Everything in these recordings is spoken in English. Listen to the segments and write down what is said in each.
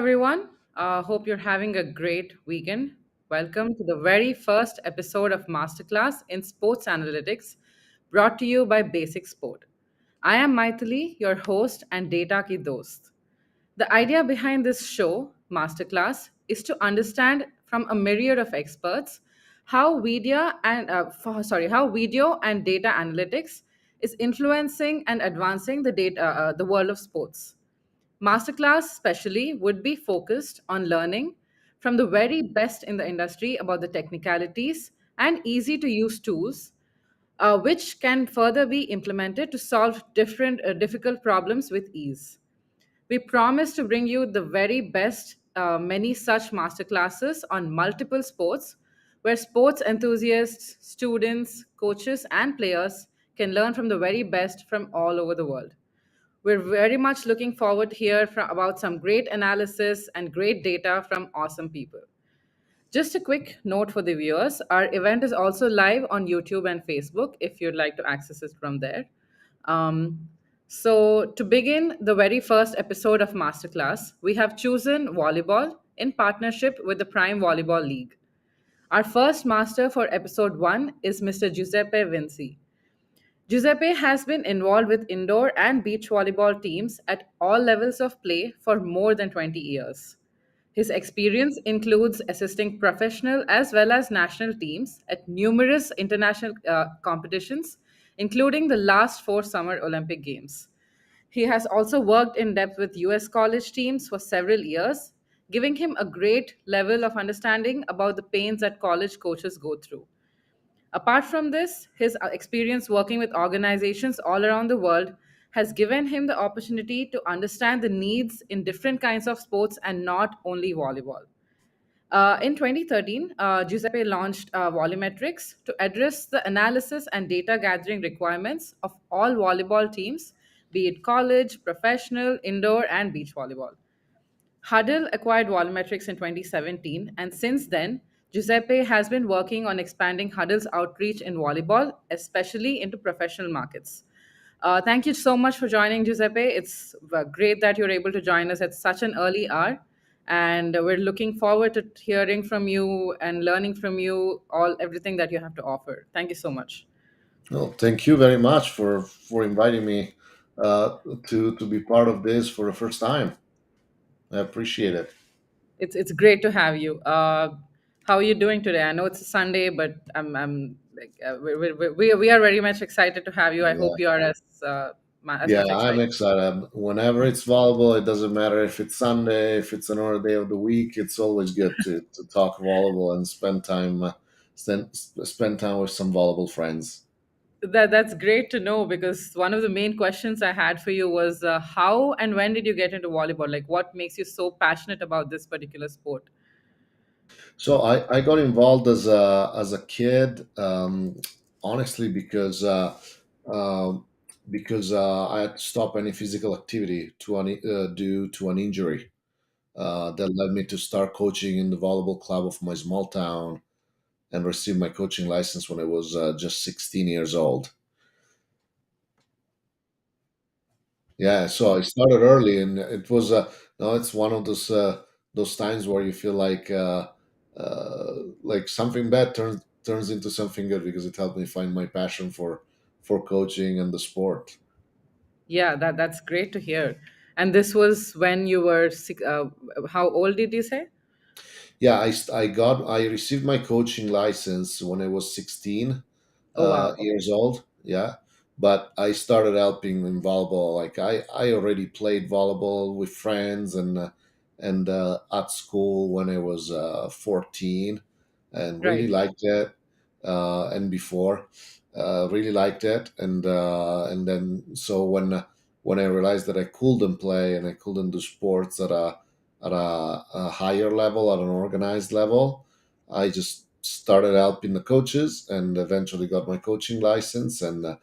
everyone. Hope you're having a great weekend. Welcome to the very first episode of Masterclass in Sports Analytics, brought to you by Basic Sport. I am Maithili, your host and data ki dost. The idea behind this show, Masterclass, is to understand from a myriad of experts how video and data analytics is influencing and advancing the world of sports. Masterclass, specially, would be focused on learning from the very best in the industry about the technicalities and easy to use tools, which can further be implemented to solve different difficult problems with ease. We promise to bring you the very best, many such masterclasses on multiple sports, where sports enthusiasts, students, coaches, and players can learn from the very best from all over the world. We're very much looking forward to hear about some great analysis and great data from awesome people. Just a quick note for the viewers, our event is also live on YouTube and Facebook if you'd like to access it from there. Um, to begin the very first episode of Masterclass, we have chosen volleyball in partnership with the Prime Volleyball League. Our first master for episode 1 is Mr. Giuseppe Vinci. Giuseppe has been involved with indoor and beach volleyball teams at all levels of play for more than 20 years. His experience includes assisting professional as well as national teams at numerous international competitions, including the last four Summer Olympic Games. He has also worked in depth with US college teams for several years, giving him a great level of understanding about the pains that college coaches go through. Apart from this, his experience working with organizations all around the world has given him the opportunity to understand the needs in different kinds of sports and not only volleyball. In 2013, Giuseppe launched Volumetrics to address the analysis and data gathering requirements of all volleyball teams, be it college, professional, indoor, and beach volleyball. Huddle acquired Volumetrics in 2017, and since then, Giuseppe has been working on expanding Huddle's outreach in volleyball, especially into professional markets. Thank you so much for joining, Giuseppe. It's great that you're able to join us at such an early hour, and we're looking forward to hearing from you and learning from you all everything that you have to offer. Thank you so much. Well, thank you very much for inviting me to be part of this for the first time. I appreciate it. It's great to have you. How are you doing today? I know it's a Sunday, but I'm like we are very much excited to have you. I hope Yeah, you are as yeah, much I'm excited. excited. Whenever it's volleyball, it doesn't matter if it's Sunday, if it's another day of the week. It's always good to talk volleyball and spend time with some volleyball friends. That's great to know because one of the main questions I had for you was how and when did you get into volleyball? Like, what makes you so passionate about this particular sport? So I got involved as a kid, honestly, um, because I had to stop any physical activity due to an injury that led me to start coaching in the volleyball club of my small town and receive my coaching license when I was just 16 years old. Yeah, so I started early, and it was no, it's one of those times where you feel like something bad turns into something good because it helped me find my passion for coaching and the sport. Yeah, that's great to hear. And this was when you were how old did you say? Yeah, I received my coaching license when I was 16 Oh wow. Okay. years old. Yeah, but I started helping in volleyball. Like I already played volleyball with friends and at school when I was 14, and really Right. liked it. And before, really liked it, and then so when I realized that I couldn't play and I couldn't do sports at a higher level, at an organized level, I just started helping the coaches and eventually got my coaching license. And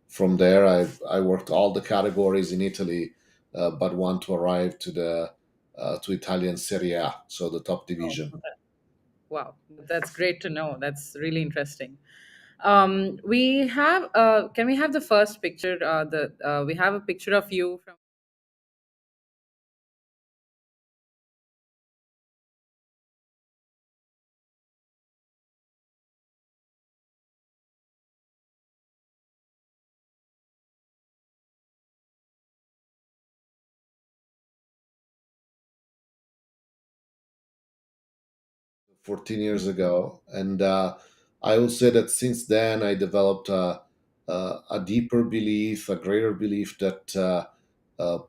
from there, I worked all the categories in Italy, but one to arrive to Italian Serie A, so the top Oh, division. wow. That's great to know. That's really interesting. We have can we have the first picture? The We have a picture of you from 14 years ago, and I will say that since then I developed a deeper belief, a greater belief that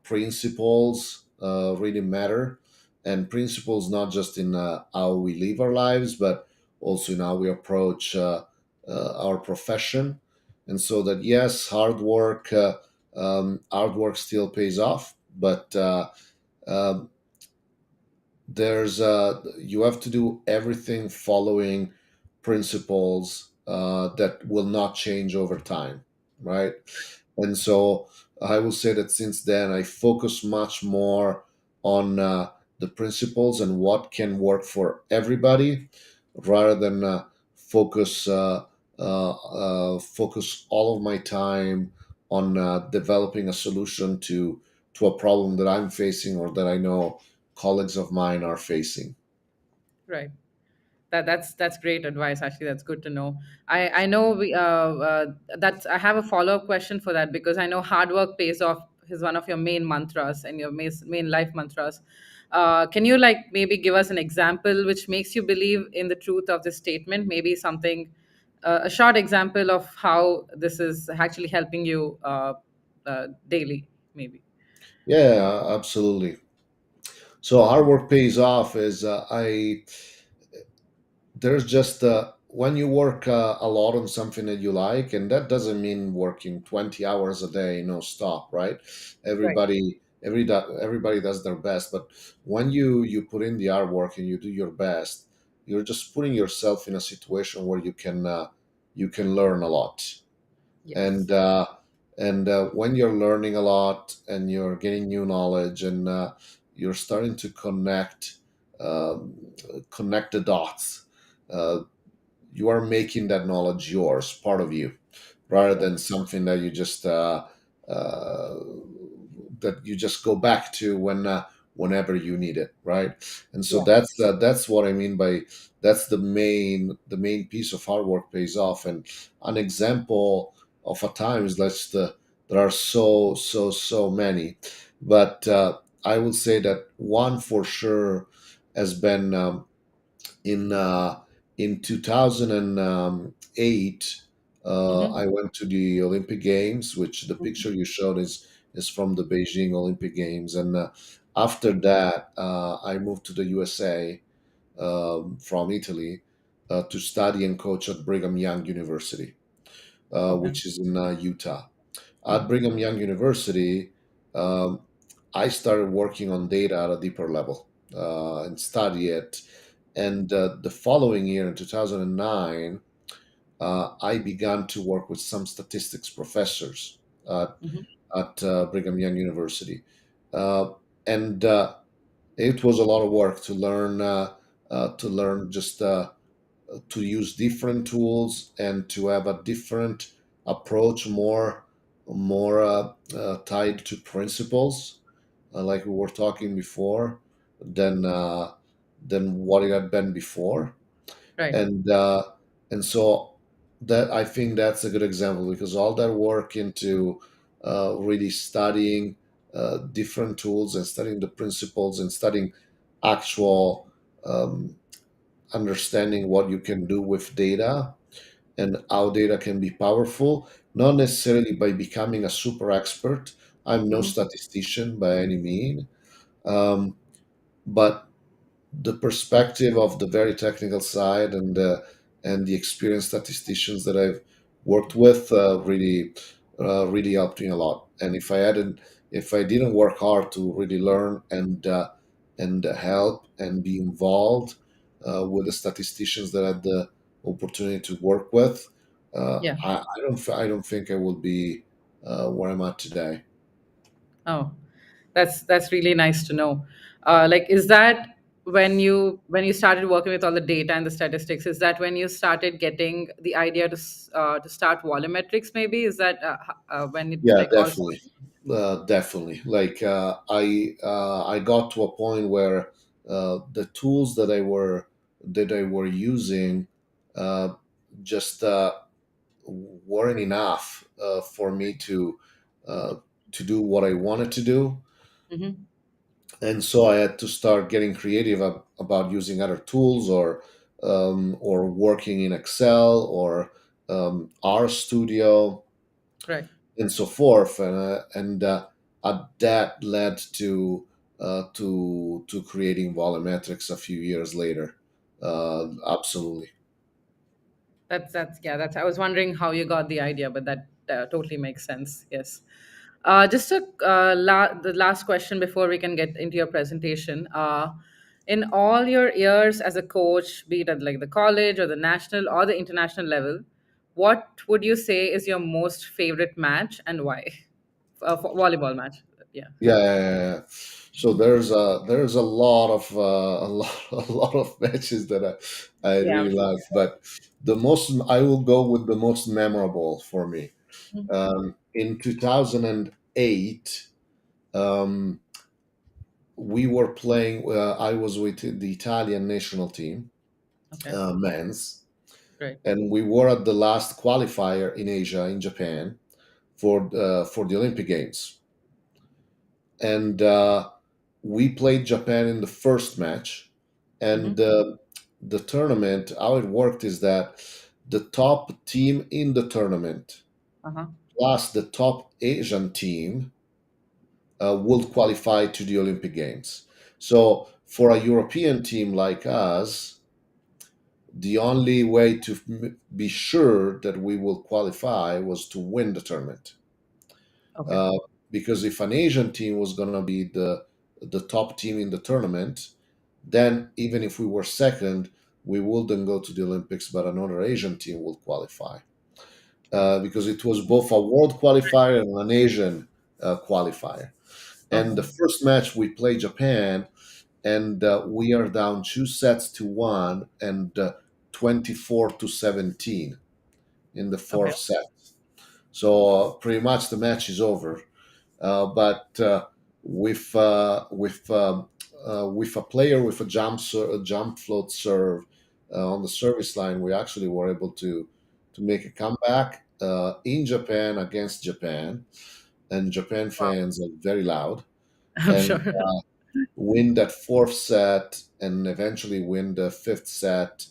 principles really matter, and principles not just in how we live our lives, but also in how we approach our profession. And so that yes, hard work still pays off, but um, there's you have to do everything following principles that will not change over time, right? And so I will say that since then I focus much more on the principles and what can work for everybody, rather than focus all of my time on developing a solution to a problem that I'm facing or that I know colleagues of mine are facing. Right. That's great advice. Actually, that's good to know. I know that I have a follow up question for that, because I know hard work pays off is one of your main mantras and your main life mantras. Can you like maybe give us an example which makes you believe in the truth of this statement? Maybe something, a short example of how this is actually helping you daily, maybe. Yeah, absolutely. So hard work pays off is I there's just when you work a lot on something that you like, and that doesn't mean working 20 hours a day no stop, right? Right. Everybody does their best, but when you put in the hard work and you do your best, you're just putting yourself in a situation where you can learn a lot. Yes. And uh, and uh, when you're learning a lot and you're getting new knowledge, and you're starting to um, connect the dots, uh, you are making that knowledge yours, part of you, rather Right. than something that uh, you just go back to whenever you need it, right? And so Yeah. that's what I mean by that's the main piece of hard work pays off. And an example of a time is there are so many, but I will say that one for sure has been in uh, in 2008. Mm-hmm. I went to the Olympic Games, which the picture you showed is from the Beijing Olympic Games, and after that, I moved to the USA from Italy to study and coach at Brigham Young University, Okay. which is in Utah. At Mm-hmm. Brigham Young University, um, I started working on data at a deeper level and study it. And the following year, in 2009, I began to work with some statistics professors Mm-hmm. at Brigham Young University. Uh, and it was a lot of work to learn just to use different tools and to have a different approach, more tied to principles, like we were talking before, than what it had been before. Right. And uh, and so that I think that's a good example, because all that work into really studying different tools and studying the principles and studying actual um, understanding what you can do with data and how data can be powerful, not necessarily by becoming a super expert. I'm no Mm-hmm. statistician by any mean, um, but the perspective of the very technical side and the experienced statisticians that I've worked with really helped me a lot. And if I didn't work hard to really learn and help and be involved with the statisticians that I had the opportunity to work with, Yeah. I don't think I would be where I'm at today. Oh, that's really nice to know. Like, is that when you started working with all the data and the statistics? Is that when you started getting the idea to start volumetrics? Maybe is that when it Yeah, like all definitely. Definitely. Like I got to a point where the tools that I were using uh, just weren't enough for me uh, to do what I wanted to do, Mhm. and so I had to start getting creative about using other tools, or or working in Excel or R Studio Right. and so forth, and that led to creating Volumetrics a few years later. Absolutely. That's yeah. That's I was wondering how you got the idea, but that totally makes sense. Yes. Just the last question before we can get into your presentation. In all your years as a coach, be it at like the college or the national or the international level, what would you say is your most favorite match and why? Volleyball match. Yeah. Yeah, yeah, yeah, yeah. So there's a lot of a lot of matches that I Yeah, I'm really sure. like, but the most I will go with the most memorable for me. Mhm. In 2008, um, we were playing. I was with the Italian national team, Okay. men's, Great. and we were at the last qualifier in Asia, in Japan, for the Olympic Games, and we played Japan in the first match, Mm-hmm. and the tournament. How it worked is that the top team in the tournament Uh-huh. plus the top Asian team will qualify to the Olympic Games. So for a European team like us, the only way to be sure that we will qualify was to win the tournament. Okay. Uh, because if an Asian team was going to be the top team in the tournament, then even if we were second, we wouldn't go to the Olympics, but another Asian team will qualify. Because it was both a world qualifier and an Asian qualifier. And the Okay. first match we played Japan, and we are down 2 sets to 1 and 24-17 in the Okay. fourth set. So pretty much the match is over. But with a player with a a jump float serve on the service line, we actually were able to make a comeback in Japan against Japan, and Japan Wow. fans are very loud, I'm and sure. win that fourth set and eventually win the fifth set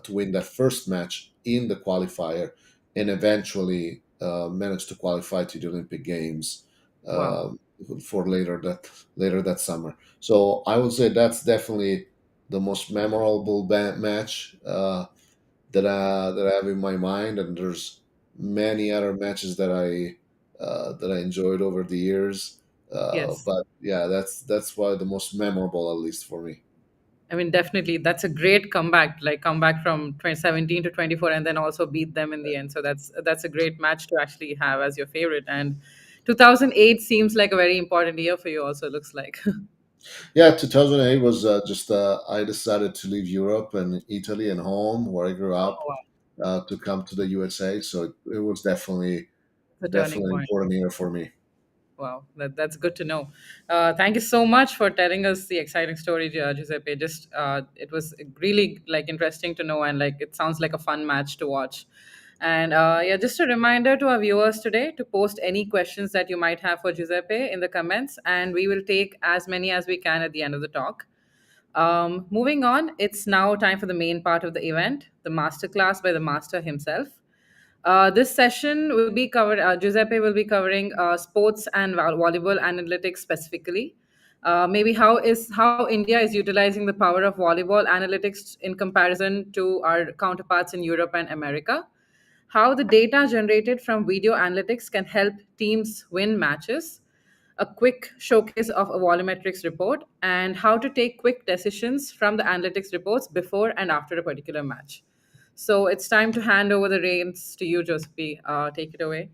to win that first match in the qualifier and eventually manage to qualify to the Olympic Games Wow. um, for later that summer. So I would say that's definitely the most memorable match that I have in my mind, and there's many other matches that I enjoyed over the years. Yes. But yeah, that's why the most memorable, at least for me. I mean, definitely, that's a great comeback. Like come back from 2017 to 24, and then also beat them in the end. So that's a great match to actually have as your favorite. And 2008 seems like a very important year for you. Also, looks like. Yeah, 2008 was just I decided to leave Europe and Italy and home where I grew up Oh wow, to come to the USA. So it was it's a turning definitely an point. important year for me. Wow, that's good to know. Thank you so much for telling us the exciting story, Giuseppe. Just it was really like interesting to know, and like it sounds like a fun match to watch. And yeah, just a reminder to our viewers today to post any questions that you might have for Giuseppe in the comments, and we will take as many as we can at the end of the talk. Moving on, it's now time for the main part of the event, the masterclass by the master himself. This session will be covered. Giuseppe will be covering sports and volleyball analytics specifically. Maybe how India is utilizing the power of volleyball analytics in comparison to our counterparts in Europe and America. How the data generated from video analytics can help teams win matches, a quick showcase of a volumetrics report, and how to take quick decisions from the analytics reports before and after a particular match. So it's time to hand over the reins to you, Josephine. Take it away.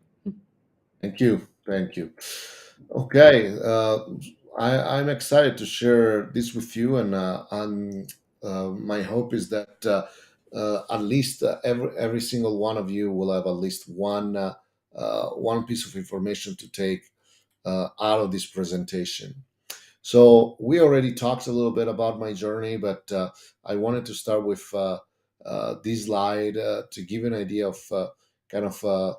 Thank you. Thank you. Okay. I'm excited to share this with you, and my hope is that at least every single one of you will have at least one piece of information to take out of this presentation. So we already talked a little bit about my journey, but I wanted to start with this slide to give you an idea of kind of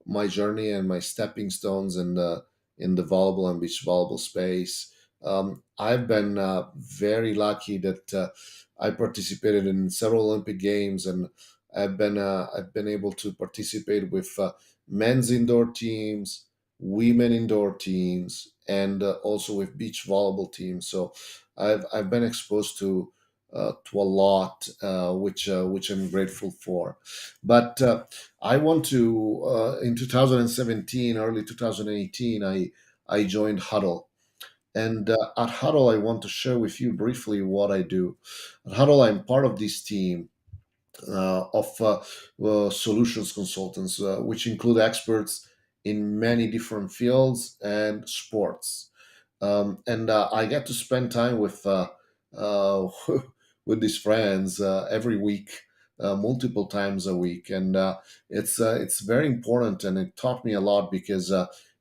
my journey and my stepping stones in the volleyball and beach volleyball space. I've been very lucky that I participated in several Olympic Games, and I've been able to participate with men's indoor teams, women indoor teams, and also with beach volleyball teams. So I've been exposed to a lot, which I'm grateful for. But I want to in 2017, early 2018, I joined Huddle, and at Huddle, I want to share with you briefly what I do. At Huddle, I'm part of this team of solutions consultants, which include experts in many different fields and sports. And I get to spend time uh, with these friends every week, multiple times a week, and it's very important, and it taught me a lot because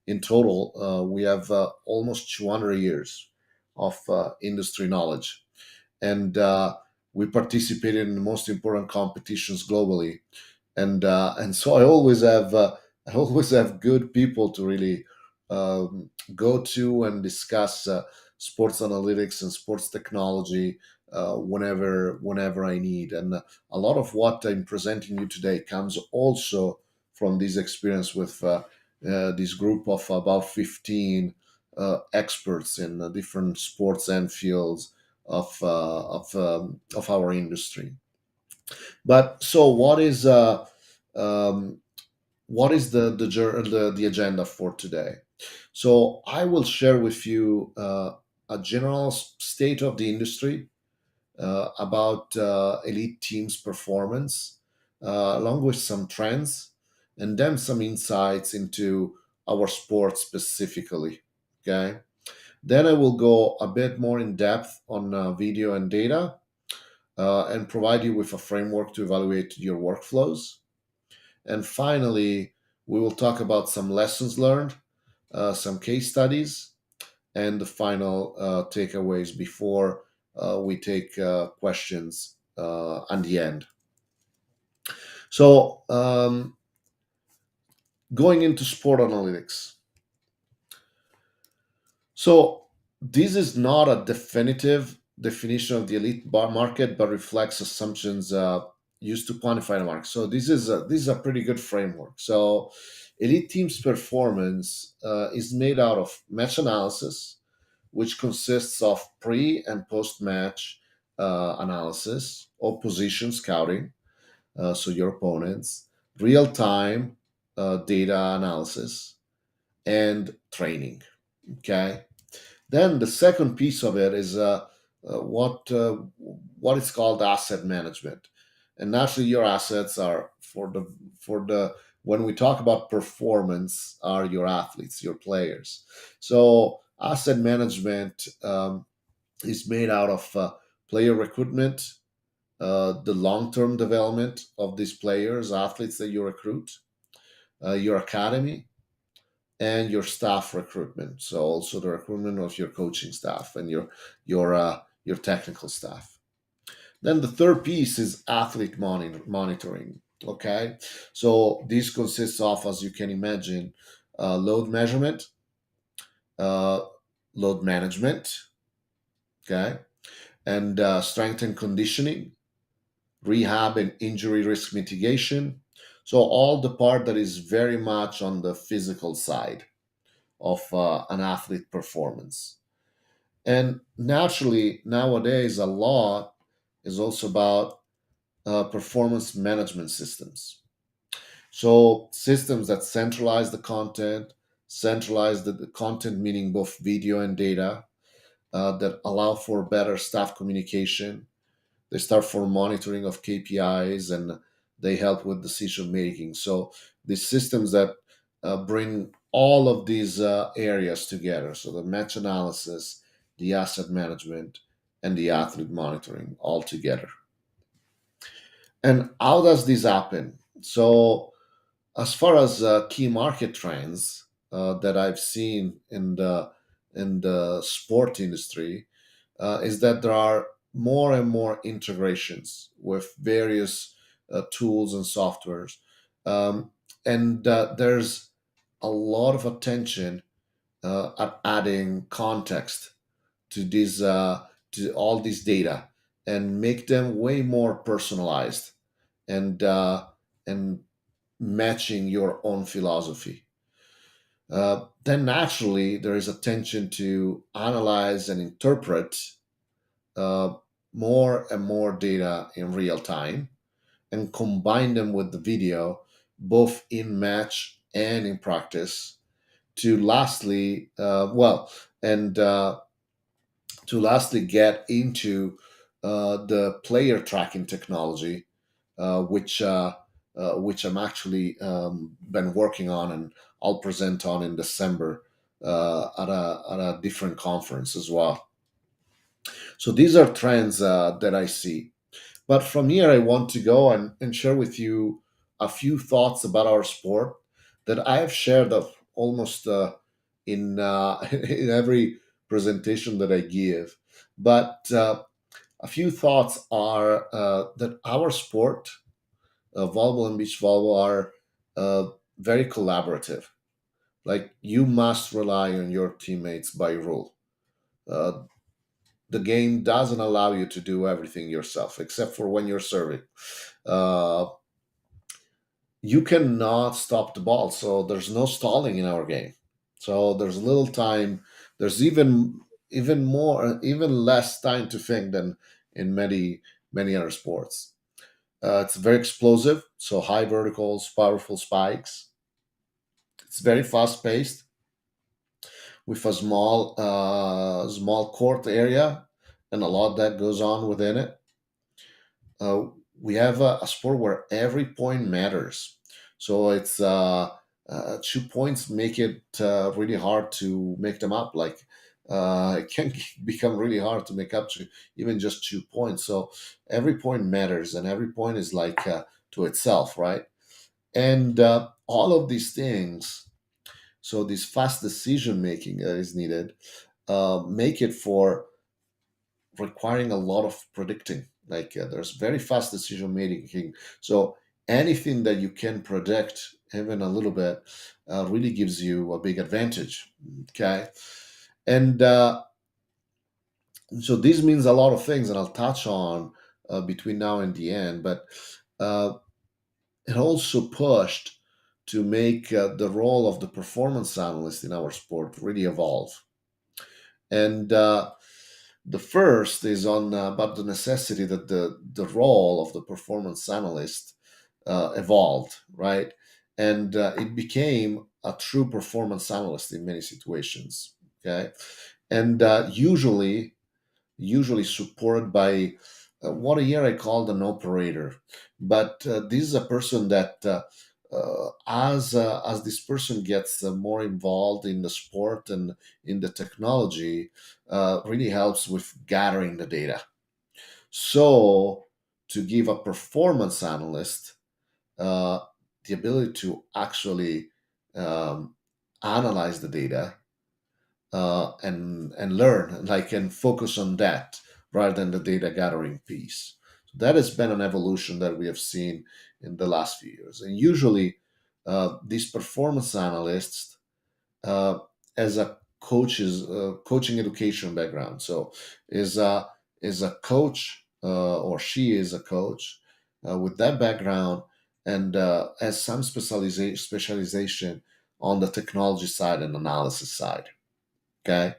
in total we have almost 200 years of industry knowledge, and we participated in the most important competitions globally, and so I always have good people to really go to and discuss sports analytics and sports technology whenever I need. And a lot of what I'm presenting you today comes also from this experience with this group of about 15 experts in different sports and fields of our industry. But so um, what is the agenda for today? So I will share with you a general state of the industry, about elite teams' performance, along with some trends, and then some insights into our sport specifically. Okay. Then I will go a bit more in depth on video and data, and provide you with a framework to evaluate your workflows. And finally, we will talk about some lessons learned, some case studies, and the final takeaways before we take questions at the end. So, going into sport analytics. So, this is not a definitive definition of the elite bar market, but reflects assumptions used to quantify the market. So, this is a pretty good framework. So, elite teams' performance is made out of match analysis, which consists of pre and post match analysis, opposition scouting, so your opponents, real time data analysis, and training. Okay. Then the second piece of it is uh, what uh, what is called asset management, and naturally your assets are for the when we talk about performance are your athletes, your players. So asset management is made out of player recruitment, the long term development of these players, athletes that you recruit, your academy, and your staff recruitment. So also the recruitment of your coaching staff and your technical staff. Then the third piece is athlete monitoring. Okay, so this consists of, as you can imagine, load measurement, uh, load management, okay, and strength and conditioning, rehab and injury risk mitigation. So all the part that is very much on the physical side of an athlete performance. And naturally, nowadays, a lot is also about performance management systems. So, systems that centralize the content, centralize the content, meaning both video and data, that allow for better staff communication. They start for monitoring of KPIs, and they help with decision making. So, the systems that bring all of these areas together, so the match analysis, the asset management, and the athlete monitoring all together. And how does this happen? So, as far as key market trends that I've seen in the sport industry, is that there are more and more integrations with various tools and softwares, um, and there's a lot of attention at adding context to these to all these data and make them way more personalized and and matching your own philosophy. Then naturally there is attention to analyze and interpret uh, more and more data in real time and combine them with the video, both in match and in practice, to lastly, and to lastly get into the player tracking technology, which I'm actually been working on, and I'll present on in December at a different conference as well. So these are trends that I see. But from here, I want to go and share with you a few thoughts about our sport that I have shared of almost in every presentation that I give. But a few thoughts are that our sport, volleyball and beach volleyball, are very collaborative. Like you must rely on your teammates by rule. Uh, the game doesn't allow you to do everything yourself, except for when you're serving. Uh, you cannot stop the ball, so there's no stalling in our game. So there's little time. There's even less time to think than in many other sports. It's very explosive, so high verticals, powerful spikes. It's very fast paced with a small court area and a lot that goes on within it. uh, we have a sport where every point matters. So it's 2 points make it really hard to make them up. Like it can become really hard to make up to even just 2 points. So every point matters, and every point is like to itself, right? And all of these things. So this fast decision making that is needed make it for requiring a lot of predicting. Like there's very fast decision making. So anything that you can predict, even a little bit, really gives you a big advantage. Okay, and so this means a lot of things, and I'll touch on between now and the end. But uh, it also pushed to make the role of the performance analyst in our sport really evolve. And the first is on about the necessity that the role of the performance analyst evolved, right? And it became a true performance analyst in many situations. Okay, and usually supported by what here I called an operator. But this is a person that, as this person gets more involved in the sport and in the technology, really helps with gathering the data. So, to give a performance analyst uh, the ability to actually um, analyze the data and learn, like, and focus on that rather than the data gathering piece. So that has been an evolution that we have seen in the last few years. And usually, these performance analysts, uh, as a coaching education background, so is a coach, or she is a coach with that background, and has some specialization on the technology side and analysis side. Okay,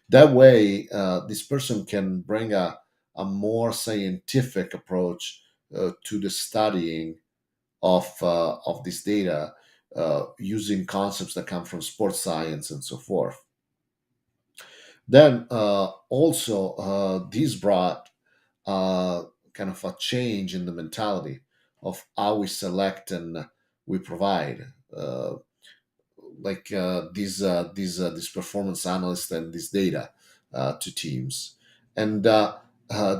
that way, this person can bring a more scientific approach to the studying of this data, using concepts that come from sports science and so forth. Then also, this brought kind of a change in the mentality of how we select and we provide. Like these performance analysts and this data to teams, and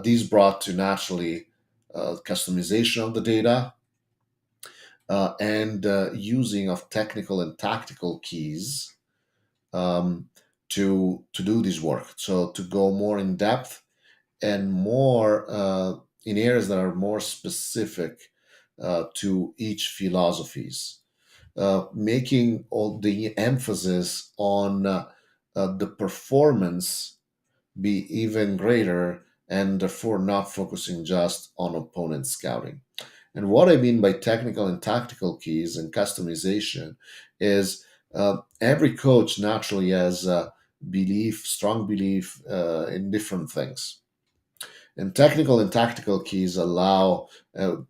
these brought to naturally customization of the data, and using of technical and tactical keys to do this work. So to go more in depth and more in areas that are more specific to each philosophies, making all the emphasis on the performance be even greater, and therefore not focusing just on opponent scouting. And what I mean by technical and tactical keys and customization is every coach naturally has a strong belief in different things. And technical and tactical keys allow,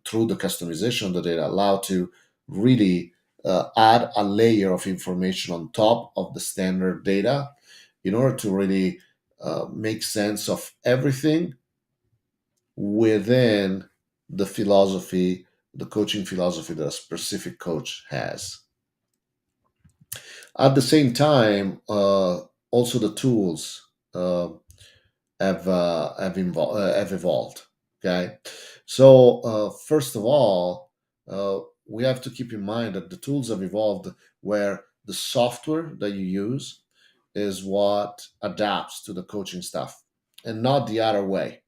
through the customization of the data, allow to really add a layer of information on top of the standard data in order to really make sense of everything within the philosophy, the coaching philosophy that a specific coach has. At the same time, also the tools have evolved. Okay, so first of all, we have to keep in mind that the tools have evolved where the software that you use is what adapts to the coaching stuff, and not the other way.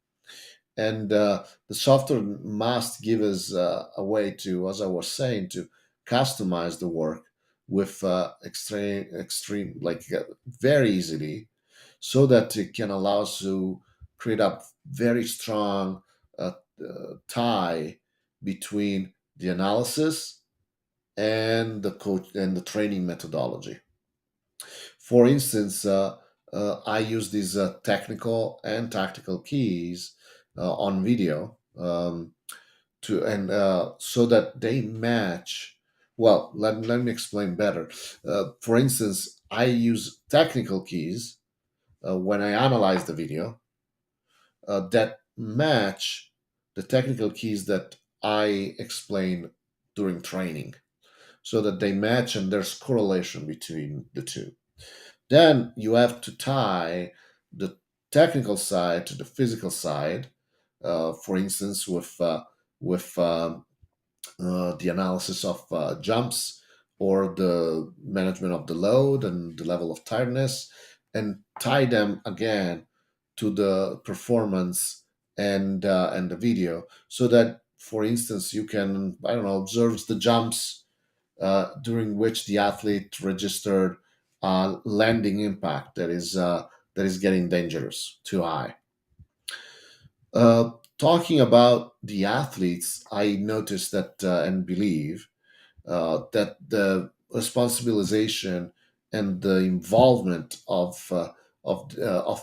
And the software must give us a way to, as I was saying, to customize the work with extreme, like very easily, so that it can allow us to create a very strong tie between the analysis and the coach and the training methodology. For instance, I use these technical and tactical keys on video, to and so that they match. Well, let me explain better. For instance, I use technical keys when I analyze the video that match the technical keys that I explain during training, so that they match and there's correlation between the two. Then you have to tie the technical side to the physical side. For instance, with the analysis of jumps or the management of the load and the level of tiredness, and tie them again to the performance and the video, so that, for instance, you can, I don't know, observe the jumps during which the athlete registered landing impact that is getting dangerous, too high. Talking about the athletes, I noticed that and believe that the responsibilization and the involvement of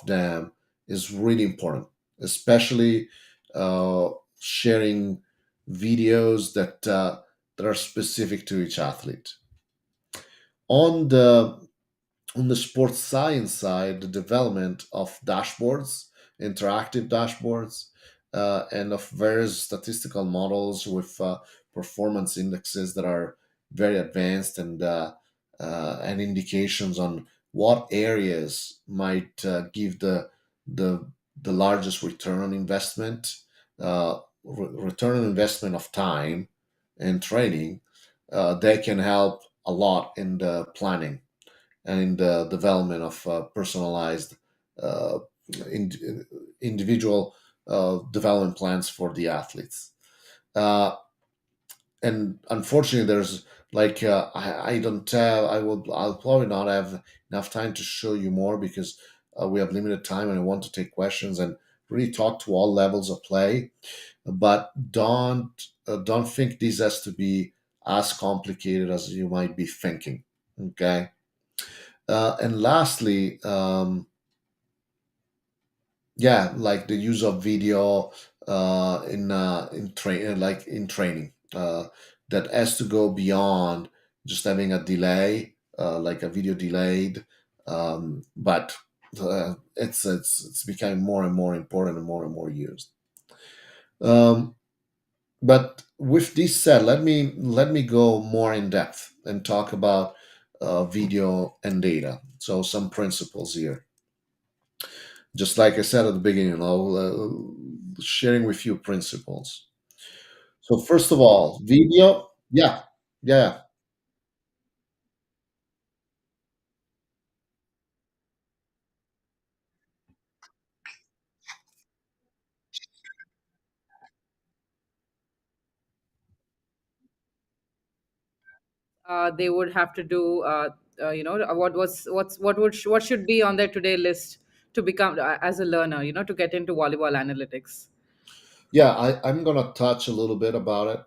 them is really important, especially sharing videos that are specific to each athlete. On the sports science side, the development of dashboards, interactive dashboards, and of various statistical models with performance indexes that are very advanced, and indications on what areas might give the the largest return on investment, return on investment of time and training. They can help a lot in the planning and in the development of personalized uh, in, individual development plans for the athletes. Uh, and unfortunately, there's like I don't have I'll probably not have enough time to show you more, because we have limited time and I want to take questions and really talk to all levels of play. But don't think this has to be as complicated as you might be thinking. Okay. And lastly, yeah, like the use of video like in training, that has to go beyond just having a delay, like a video delayed, but it's becoming more and more important and more used. Um, but with this said, let me go more in depth and talk about video and data. So some principles here. Just like I said at the beginning, I'll sharing with you principles. So first of all, video, yeah, yeah, They would have to do what should be on their today list to become as a learner, to get into volleyball analytics? Yeah, I'm gonna touch a little bit about it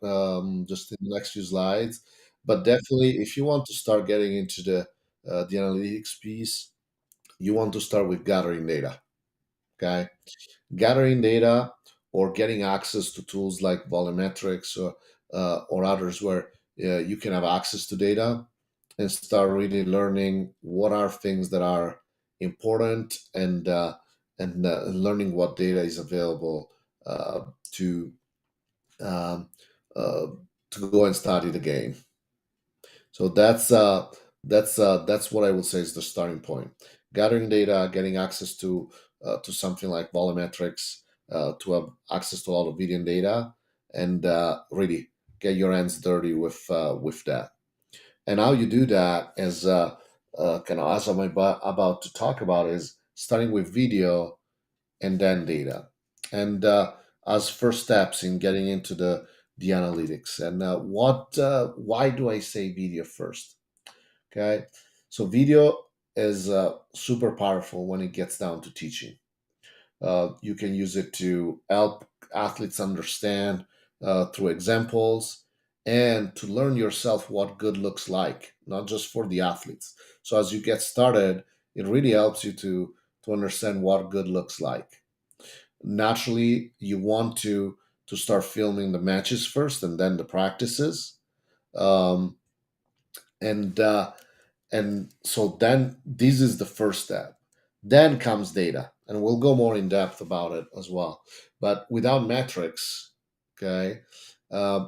just in the next few slides, but definitely, if you want to start getting into the analytics piece, you want to start with gathering data. Okay, gathering data or getting access to tools like Volumetrics or others where you can have access to data and start really learning what are things that are important and learning what data is available to um, uh, to go and study the game. So that's what I would say is the starting point. Gathering data, getting access to something like volumetrics, to have access to a lot of video and data, and really get your hands dirty with that. And how you do that, as kind of as about to talk about, is starting with video and then data, and as first steps in getting into the analytics. And why do I say video first? Okay, so video is super powerful when it gets down to teaching. You can use it to help athletes understand through examples and to learn yourself what good looks like, not just for the athletes. So as you get started, it really helps you to understand what good looks like. Naturally, you want to start filming the matches first and then the practices. Um, and and so then this is the first step. Then comes data, and we'll go more in depth about it as well. But without metrics, okay, uh,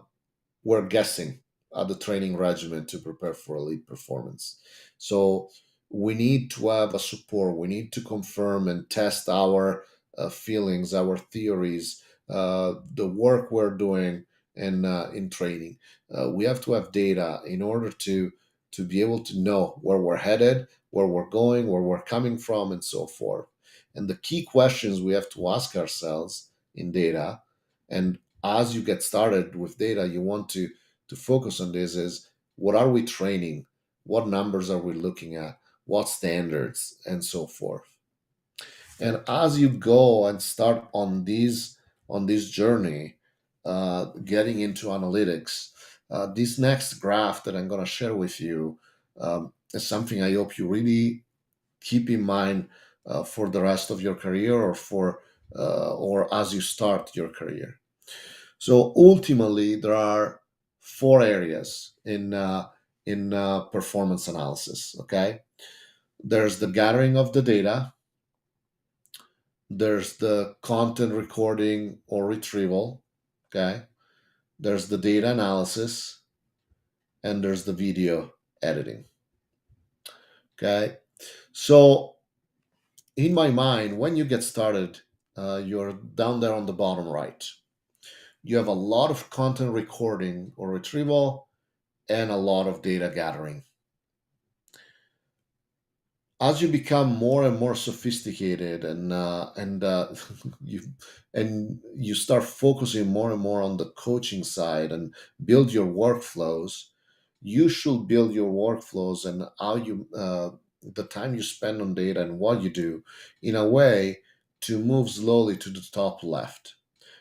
we're guessing at the training regimen to prepare for elite performance. So we need to have a support. We need to confirm and test our feelings, our theories, the work we're doing in training. We have to have data in order to be able to know where we're headed, where we're going, where we're coming from, and so forth. And the key questions we have to ask ourselves in data, and as you get started with data, you want to focus on this is what are we training? What numbers are we looking at? What standards and so forth. And as you go and start on this journey, getting into analytics, this next graph that I'm going to share with you is something I hope you really keep in mind for the rest of your career or as you start your career. So ultimately, there are four areas in performance analysis. Okay, there's the gathering of the data, there's the content recording or retrieval. Okay, there's the data analysis, and there's the video editing. Okay, so in my mind, when you get started, you're down there on the bottom right. You have a lot of content recording or retrieval and a lot of data gathering. As you become more and more sophisticated and you you start focusing more and more on the coaching side and build your workflows, you should build your workflows and how you the time you spend on data and what you do in a way to move slowly to the top left.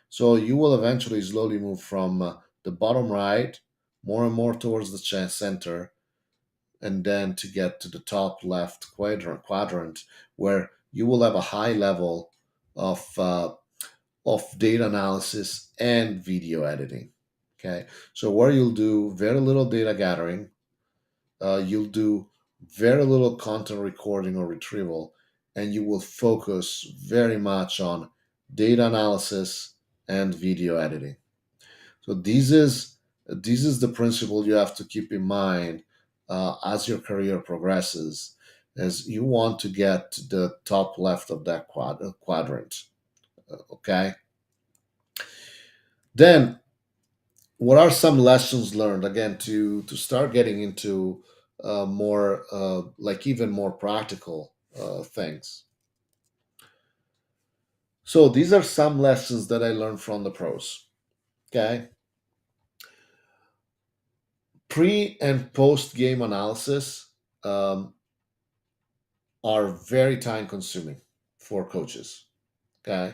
So you will eventually slowly move from the bottom right more and more towards the center, and then to get to the top left quadrant where you will have a high level of data analysis and video editing. Okay, so where you'll do very little data gathering, you'll do very little content recording or retrieval, and you will focus very much on data analysis and video editing. So this is the principle you have to keep in mind as your career progresses, as you want to get to the top left of that quadrant. Okay. Then, what are some lessons learned again to start getting into more like even more practical things? So these are some lessons that I learned from the pros. Okay. Pre and post game analysis um, are very time consuming. for coaches. Okay,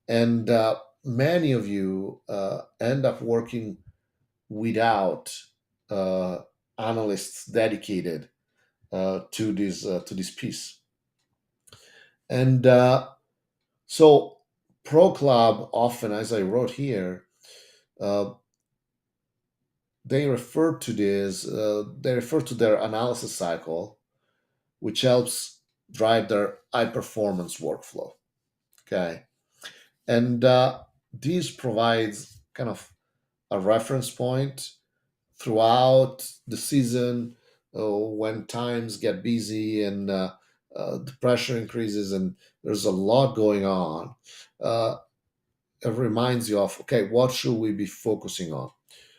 and many of you end up working without uh, analysts dedicated to this piece. And so, Pro Club often, as I wrote here, uh, they refer to this. They refer to their analysis cycle, which helps drive their high performance workflow. Okay, and this provides kind of a reference point throughout the season when times get busy and the pressure increases and there's a lot going on. Uh, it reminds you of, okay, what should we be focusing on,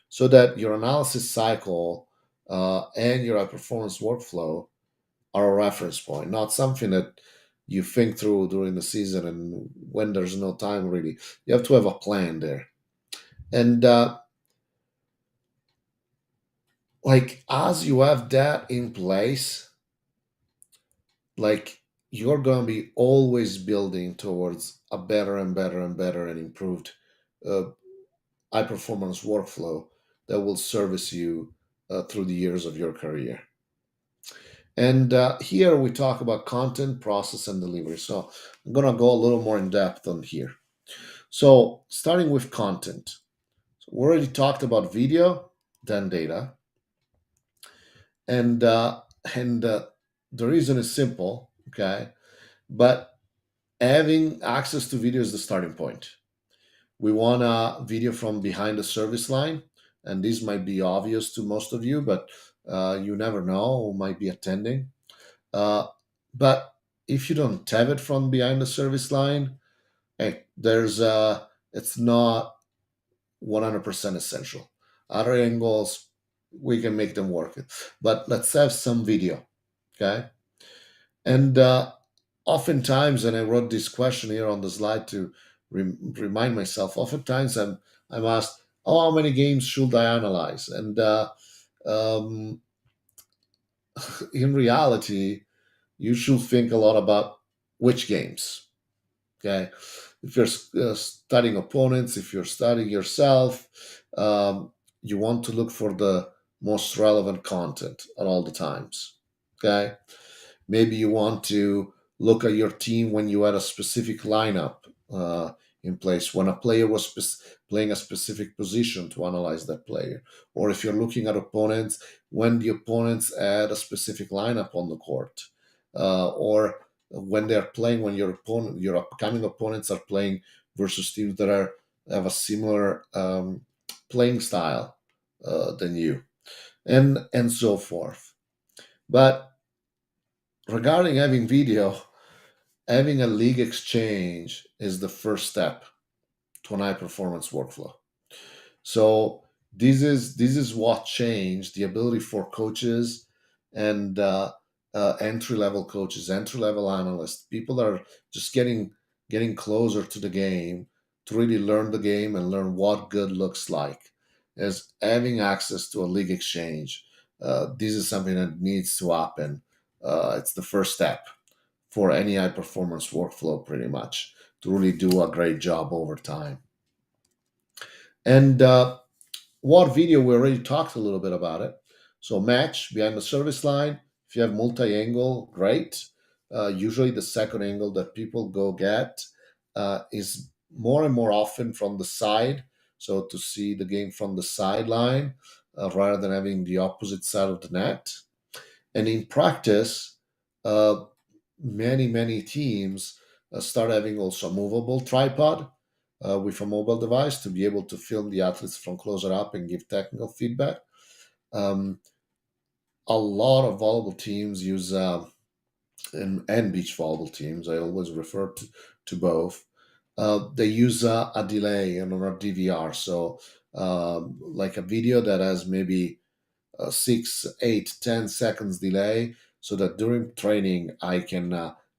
so that your analysis cycle and your performance workflow are a reference point, not something that you think through during the season and when there's no time really. You have to have a plan there. And like as you have that in place, like you're going to be always building towards a better and better and better and improved uh, high performance workflow that will service you through the years of your career. And here we talk about content, process, and delivery. So I'm going to go a little more in depth on here. So starting with content, so we already talked about video, then data, and the reason is simple, okay? But having access to video is the starting point. We want a video from behind the service line, and this might be obvious to most of you, but you never know who might be attending. Uh, but if you don't have it from behind the service line, hey, it's not 100% essential. Other angles, we can make them work. But let's have some video, okay? And oftentimes, and I wrote this question here on the slide to remind myself. Oftentimes, I'm asked, "Oh, how many games should I analyze?" And um, in reality, you should think a lot about which games. Okay, if you're studying opponents, if you're studying yourself, you want to look for the most relevant content at all the times. Okay, maybe you want to look at your team when you had a specific lineup in place, when a player was playing a specific position to analyze that player. Or if you're looking at opponents, when the opponents had a specific lineup on the court. Or when they're playing, when your upcoming opponents are playing versus teams that have a similar playing style than you, and so forth. But regarding having video, having a league exchange is the first step to an high performance workflow. So this is what changed the ability for coaches and entry level coaches, entry level analysts, people that are just getting closer to the game to really learn the game and learn what good looks like. Is having access to a league exchange. This is something that needs to happen. It's the first step for any high performance workflow, pretty much, to really do a great job over time. And what video, we already talked a little bit about it. So, match behind the service line. If you have multi angle, great. Usually, the second angle that people go get is more and more often from the side. So, to see the game from the sideline rather than having the opposite side of the net. And in practice, uh, many teams start having also a movable tripod with a mobile device to be able to film the athletes from closer up and give technical feedback. Um, a lot of volleyball teams use and beach volleyball teams. I always refer to both. They use a delay and or a DVR, so like a video that has maybe 6, 8, 10 seconds delay, so that during training I can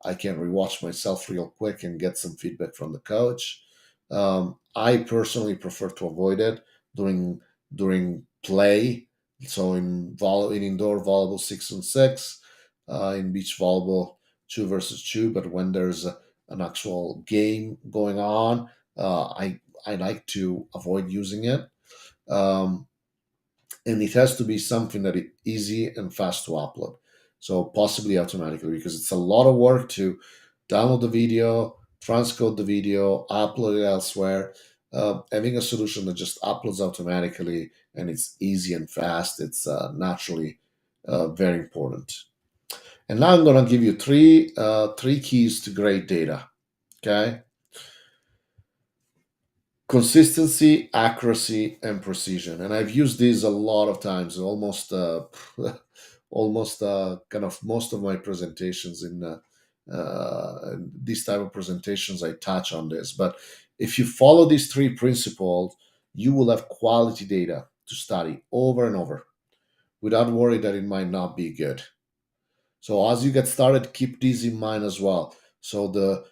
rewatch myself real quick and get some feedback from the coach. I personally prefer to avoid it during play. So in indoor volleyball 6 on 6, in beach volleyball 2 versus 2. But when there's an actual game going on, I like to avoid using it. Um, and it has to be something that is easy and fast to upload. So possibly automatically, because it's a lot of work to download the video, transcode the video, upload it elsewhere. Having a solution that just uploads automatically and it's easy and fast, it's naturally very important. And now I'm going to give you three keys to great data. Okay, consistency, accuracy, and precision. And I've used these a lot of times, almost almost kind of most of my presentations in these type of presentations. I touch on this, but if you follow these three principles, you will have quality data to study over and over without worry that it might not be good. So as you get started, keep these in mind as well. So the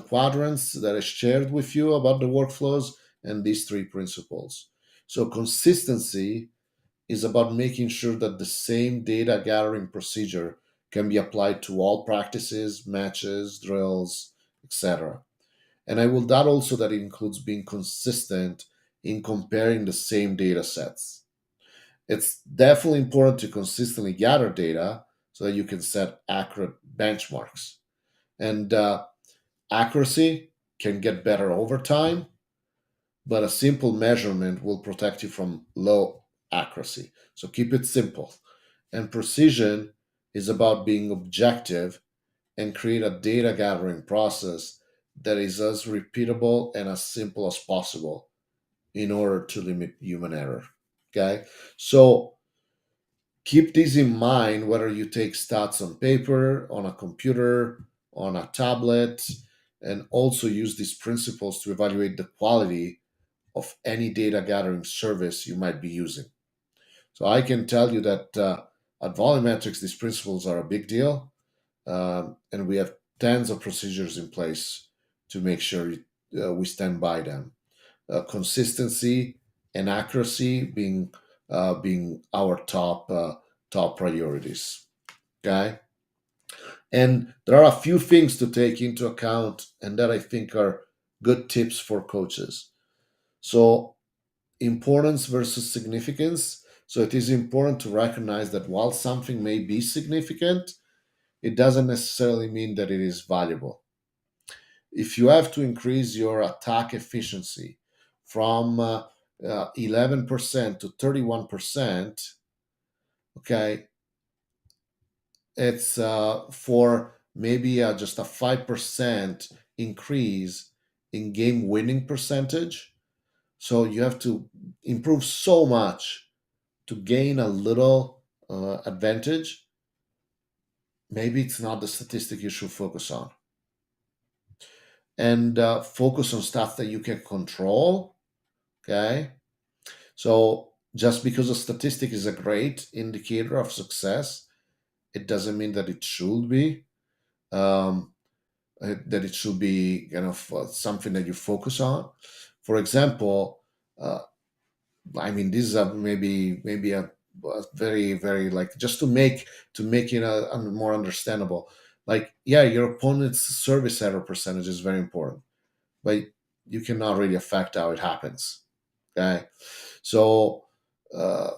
quadrants that I shared with you about the workflows and these three principles. So consistency is about making sure that the same data gathering procedure can be applied to all practices, matches, drills, etc. And I will add also that it includes being consistent in comparing the same data sets. It's definitely important to consistently gather data so that you can set accurate benchmarks. And accuracy can get better over time, but a simple measurement will protect you from low accuracy. So keep it simple. And precision is about being objective and create a data gathering process that is as repeatable and as simple as possible in order to limit human error. Okay. So keep this in mind whether you take stats on paper, on a computer, on a tablet, and also use these principles to evaluate the quality of any data gathering service you might be using. So I can tell you that at Volumetrics, these principles are a big deal, and we have tens of procedures in place to make sure we stand by them. Consistency and accuracy being our top priorities. Okay, and there are a few things to take into account, and that I think are good tips for coaches. So importance versus significance. So it is important to recognize that while something may be significant, it doesn't necessarily mean that it is valuable. If you have to increase your attack efficiency from 11% to 31%, okay, it's for maybe just a 5% increase in game winning percentage. So you have to improve so much to gain a little advantage. Maybe it's not the statistic you should focus on. And focus on stuff that you can control. Okay. So just because a statistic is a great indicator of success, it doesn't mean that it should be. Um, that it should be kind of something that you focus on. For example, uh, I mean, this is maybe a very like just to make it more understandable. Like, yeah, your opponent's service error percentage is very important, but you cannot really affect how it happens. Okay, so uh,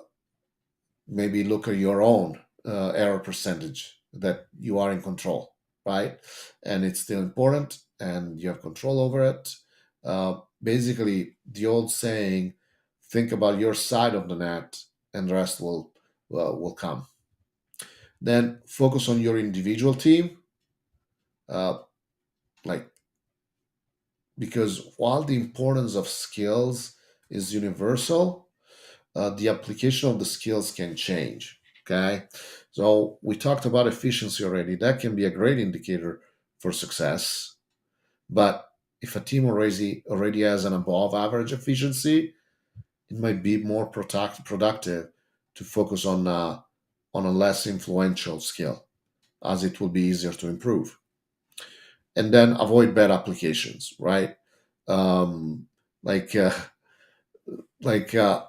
maybe look at your own error percentage that you are in control, right? And it's still important, and you have control over it. Basically, the old saying, "Think about your side of the net, and the rest will come." Then focus on your individual team, uh, like because while the importance of skills is universal, the application of the skills can change. Okay. So we talked about efficiency already. That can be a great indicator for success. But if a team already has an above average efficiency, it might be more productive to focus on a less influential skill, as it will be easier to improve. And then avoid bad applications, right? Um, like uh, like uh,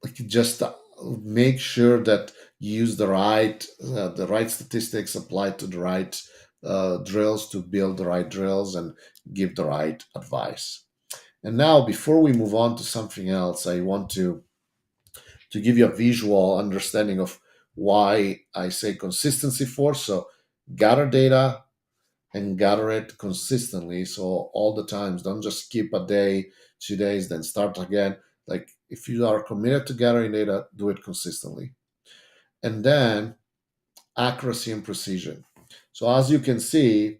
like just make sure that you use the right statistics applied to the right drills to build the right drills and give the right advice. And now, before we move on to something else, I want to give you a visual understanding of why I say consistency first. So gather data and gather it consistently. So all the times, don't just skip a day, 2 days, then start again. Like if you are committed to gathering data, do it consistently. And then accuracy and precision. So as you can see,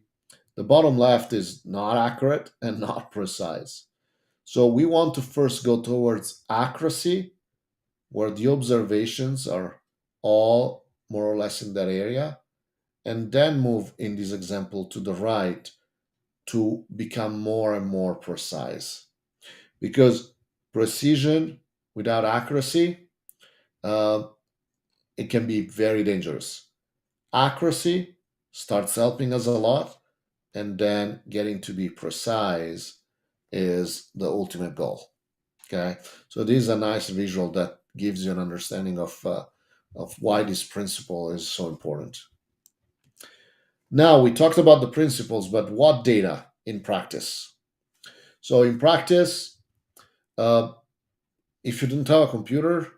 the bottom left is not accurate and not precise. So we want to first go towards accuracy, where the observations are all more or less in that area, and then move in this example to the right to become more and more precise. Because precision without accuracy, uh, it can be very dangerous. Accuracy starts helping us a lot, and then getting to be precise is the ultimate goal. Okay, so this is a nice visual that gives you an understanding of why this principle is so important. Now we talked about the principles, but what data in practice? So in practice, uh, if you don't have a computer,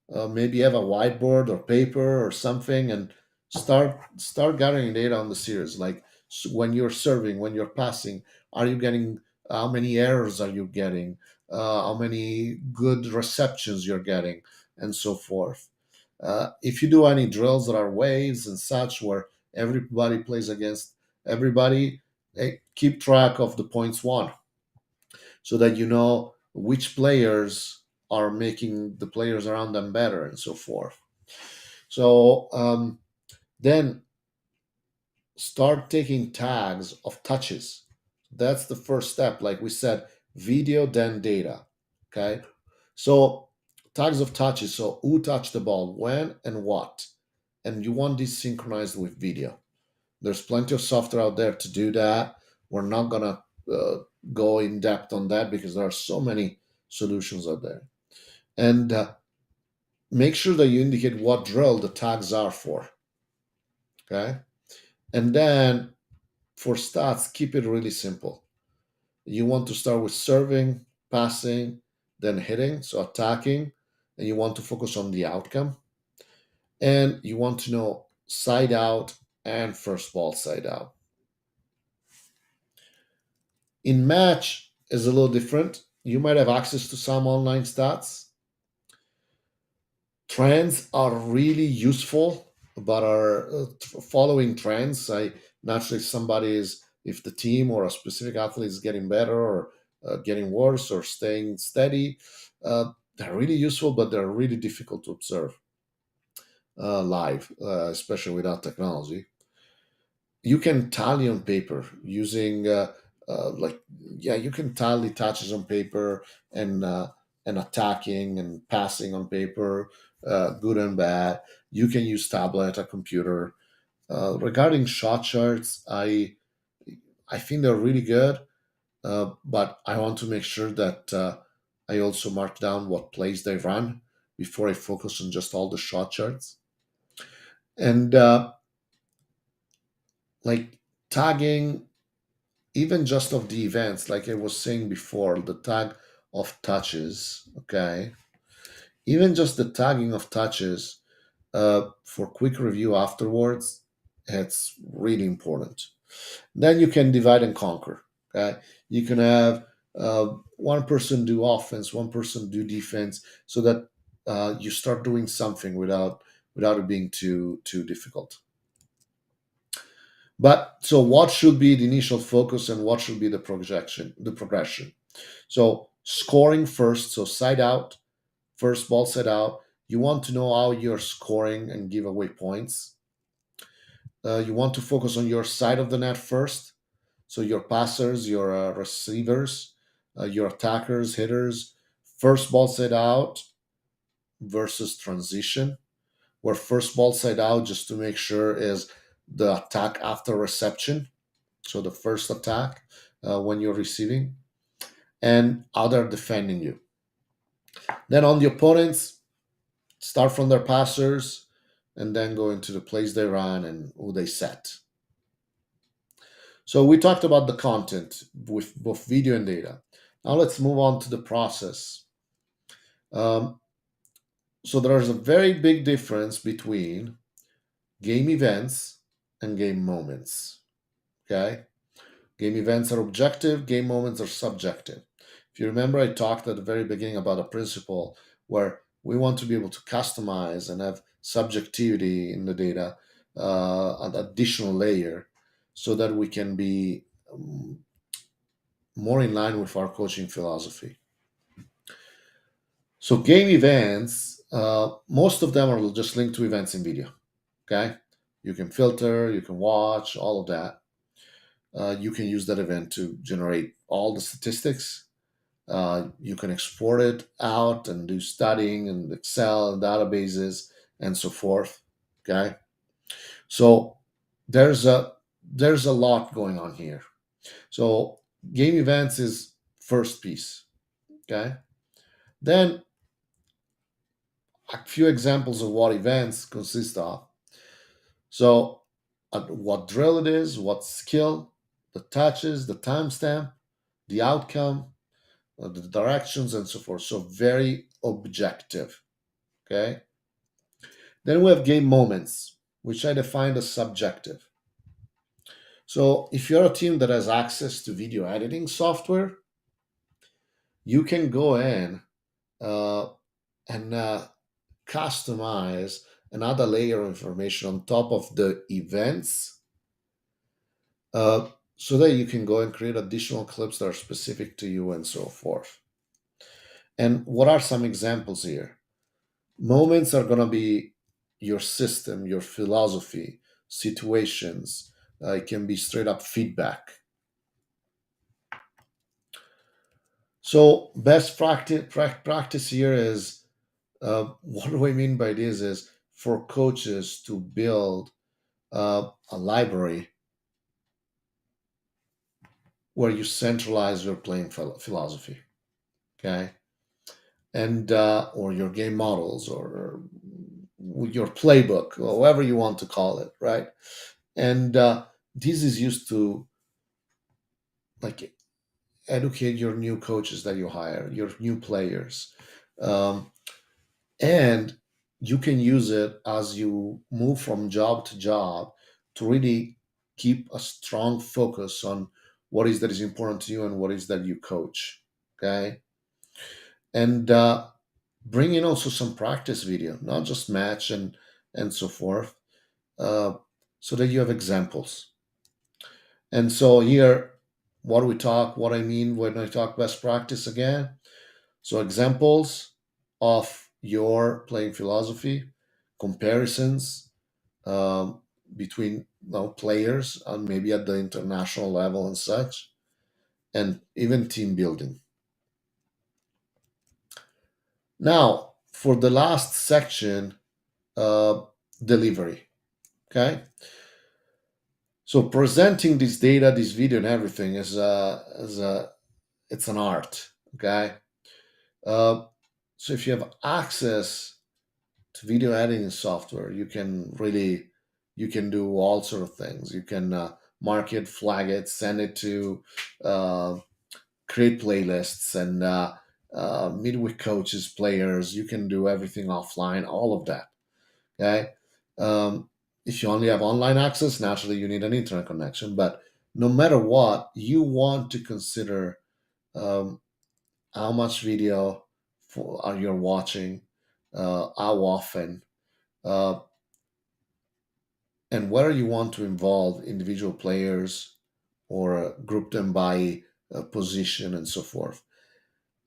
maybe have a whiteboard or paper or something, and start gathering data on the series. Like when you're serving, when you're passing, are you getting how many errors are you getting? How many good receptions you're getting, and so forth. If you do any drills that are waves and such, where everybody plays against everybody, keep track of the points won so that you know which players are making the players around them better and so forth. So then start taking tags of touches. That's the first step. Like we said, video, then data. Okay. So tags of touches. So who touched the ball, when, and what. And you want this synchronized with video. There's plenty of software out there to do that. We're not going to go in depth on that because there are so many solutions out there. And make sure that you indicate what drill the tags are for. Okay. And then for stats, keep it really simple. You want to start with serving, passing, then hitting, so attacking, and you want to focus on the outcome. And you want to know side out and first ball side out. In match is a little different. You might have access to some online stats. Trends are really useful, but are following trends. I naturally somebody is if the team or a specific athlete is getting better or getting worse or staying steady, they're really useful, but they're really difficult to observe live, especially without technology. You can tally on paper using like yeah, you can tally touches on paper and attacking and passing on paper, good and bad. You can use tablet, a computer. Regarding shot charts, I think they're really good, but I want to make sure that I also mark down what plays they run before I focus on just all the shot charts. And like tagging, even just of the events, like I was saying before, the tag of touches, okay? Even just the tagging of touches for quick review afterwards, it's really important. Then you can divide and conquer, okay? You can have one person do offense, one person do defense, so that you start doing something without it being too difficult. But so what should be the initial focus and what should be the progression? So scoring first, so side out, first ball side out. You want to know how you're scoring and give away points. You want to focus on your side of the net first. So your passers, your receivers, your attackers, hitters, first ball side out versus transition, where first ball side out, just to make sure, is the attack after reception. So the first attack when you're receiving, and other defending you. Then on the opponents, start from their passers and then go into the plays they run and who they set. So we talked about the content with both video and data. Now let's move on to the process. Um, so there's a very big difference between game events and game moments. Okay, game events are objective, game moments are subjective. If you remember, I talked at the very beginning about a principle where we want to be able to customize and have subjectivity in the data, an additional layer, so that we can be more in line with our coaching philosophy. So, game events, most of them are just linked to events in video. Okay, you can filter, you can watch, all of that. You can use that event to generate all the statistics. You can export it out and do studying in Excel and databases and so forth. Okay, so there's a there's a lot going on here. So game events is first piece. Okay, then a few examples of what events consist of. So what drill it is, what skill, the touches, the timestamp, the outcome, the directions, and so forth. So very objective. Okay. Then we have game moments, which I define as subjective. So if you're a team that has access to video editing software, you can go in uh, and customize another layer of information on top of the events, uh, so that you can go and create additional clips that are specific to you and so forth. And what are some examples here? Moments are going to be your system, your philosophy, situations. It can be straight up feedback. So, best practice here is, what do I mean by this? Is for coaches to build a library where you centralize your playing philosophy, okay, and or your game models or your playbook, or whatever you want to call it, right? And this is used to like educate your new coaches that you hire, your new players, um, and you can use it as you move from job to job to really keep a strong focus on what is that is important to you and what is that you coach. Okay, and bring in also some practice video, not just match and so forth, uh, so that you have examples. And so here, what I mean when I talk best practice again. So examples of your playing philosophy, comparisons between, players and maybe at the international level and such, and even team building. Now, for the last section, uh, delivery. Okay, so presenting this data, this video, and everything is it's an art. Okay, uh, so if you have access to video editing software, you can do all sort of things. You can mark it, flag it, send it to, uh, create playlists, and meet with coaches, players. You can do everything offline, all of that. Okay. Um, if you only have online access, naturally you need an internet connection. But no matter what, you want to consider um, how much video are you watching, how often, uh, and whether you want to involve individual players or group them by position and so forth.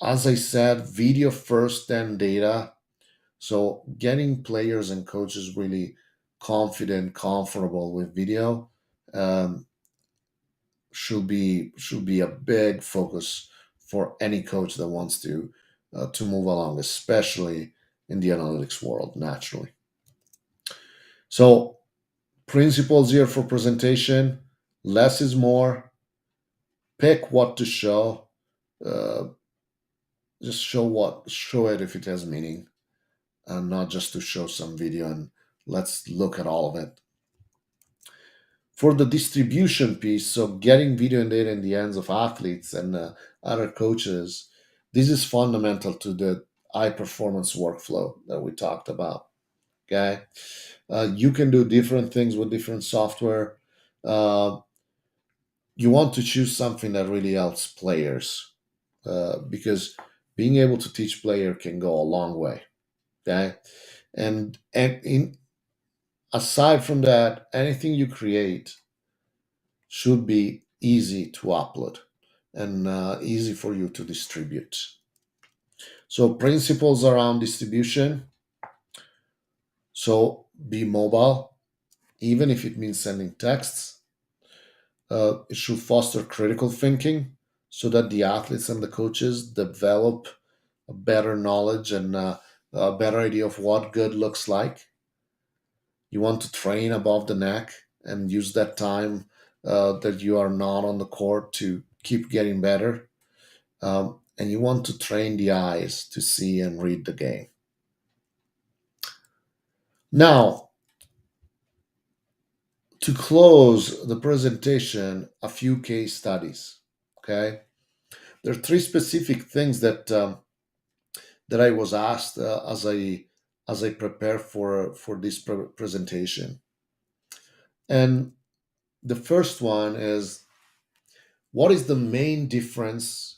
As I said, video first, then data. So getting players and coaches really confident, comfortable with video, um, should be a big focus for any coach that wants to move along, especially in the analytics world. Naturally, so principles here for presentation: less is more. Pick what to show. Uh, just show it if it has meaning, and not just to show some video and let's look at all of it. For the distribution piece, so getting video and data in the hands of athletes and other coaches, this is fundamental to the high performance workflow that we talked about. Okay, you can do different things with different software. Uh, you want to choose something that really helps players, because being able to teach player can go a long way. Okay, and in aside from that, anything you create should be easy to upload and easy for you to distribute. So principles around distribution. So be mobile, even if it means sending texts. It should foster critical thinking so that the athletes and the coaches develop a better knowledge and a better idea of what good looks like. You want to train above the neck and use that time that you are not on the court to keep getting better. And you want to train the eyes to see and read the game. Now, to close the presentation, a few case studies. Okay, there are three specific things that I was asked as I prepare for this presentation. And the first one is, what is the main difference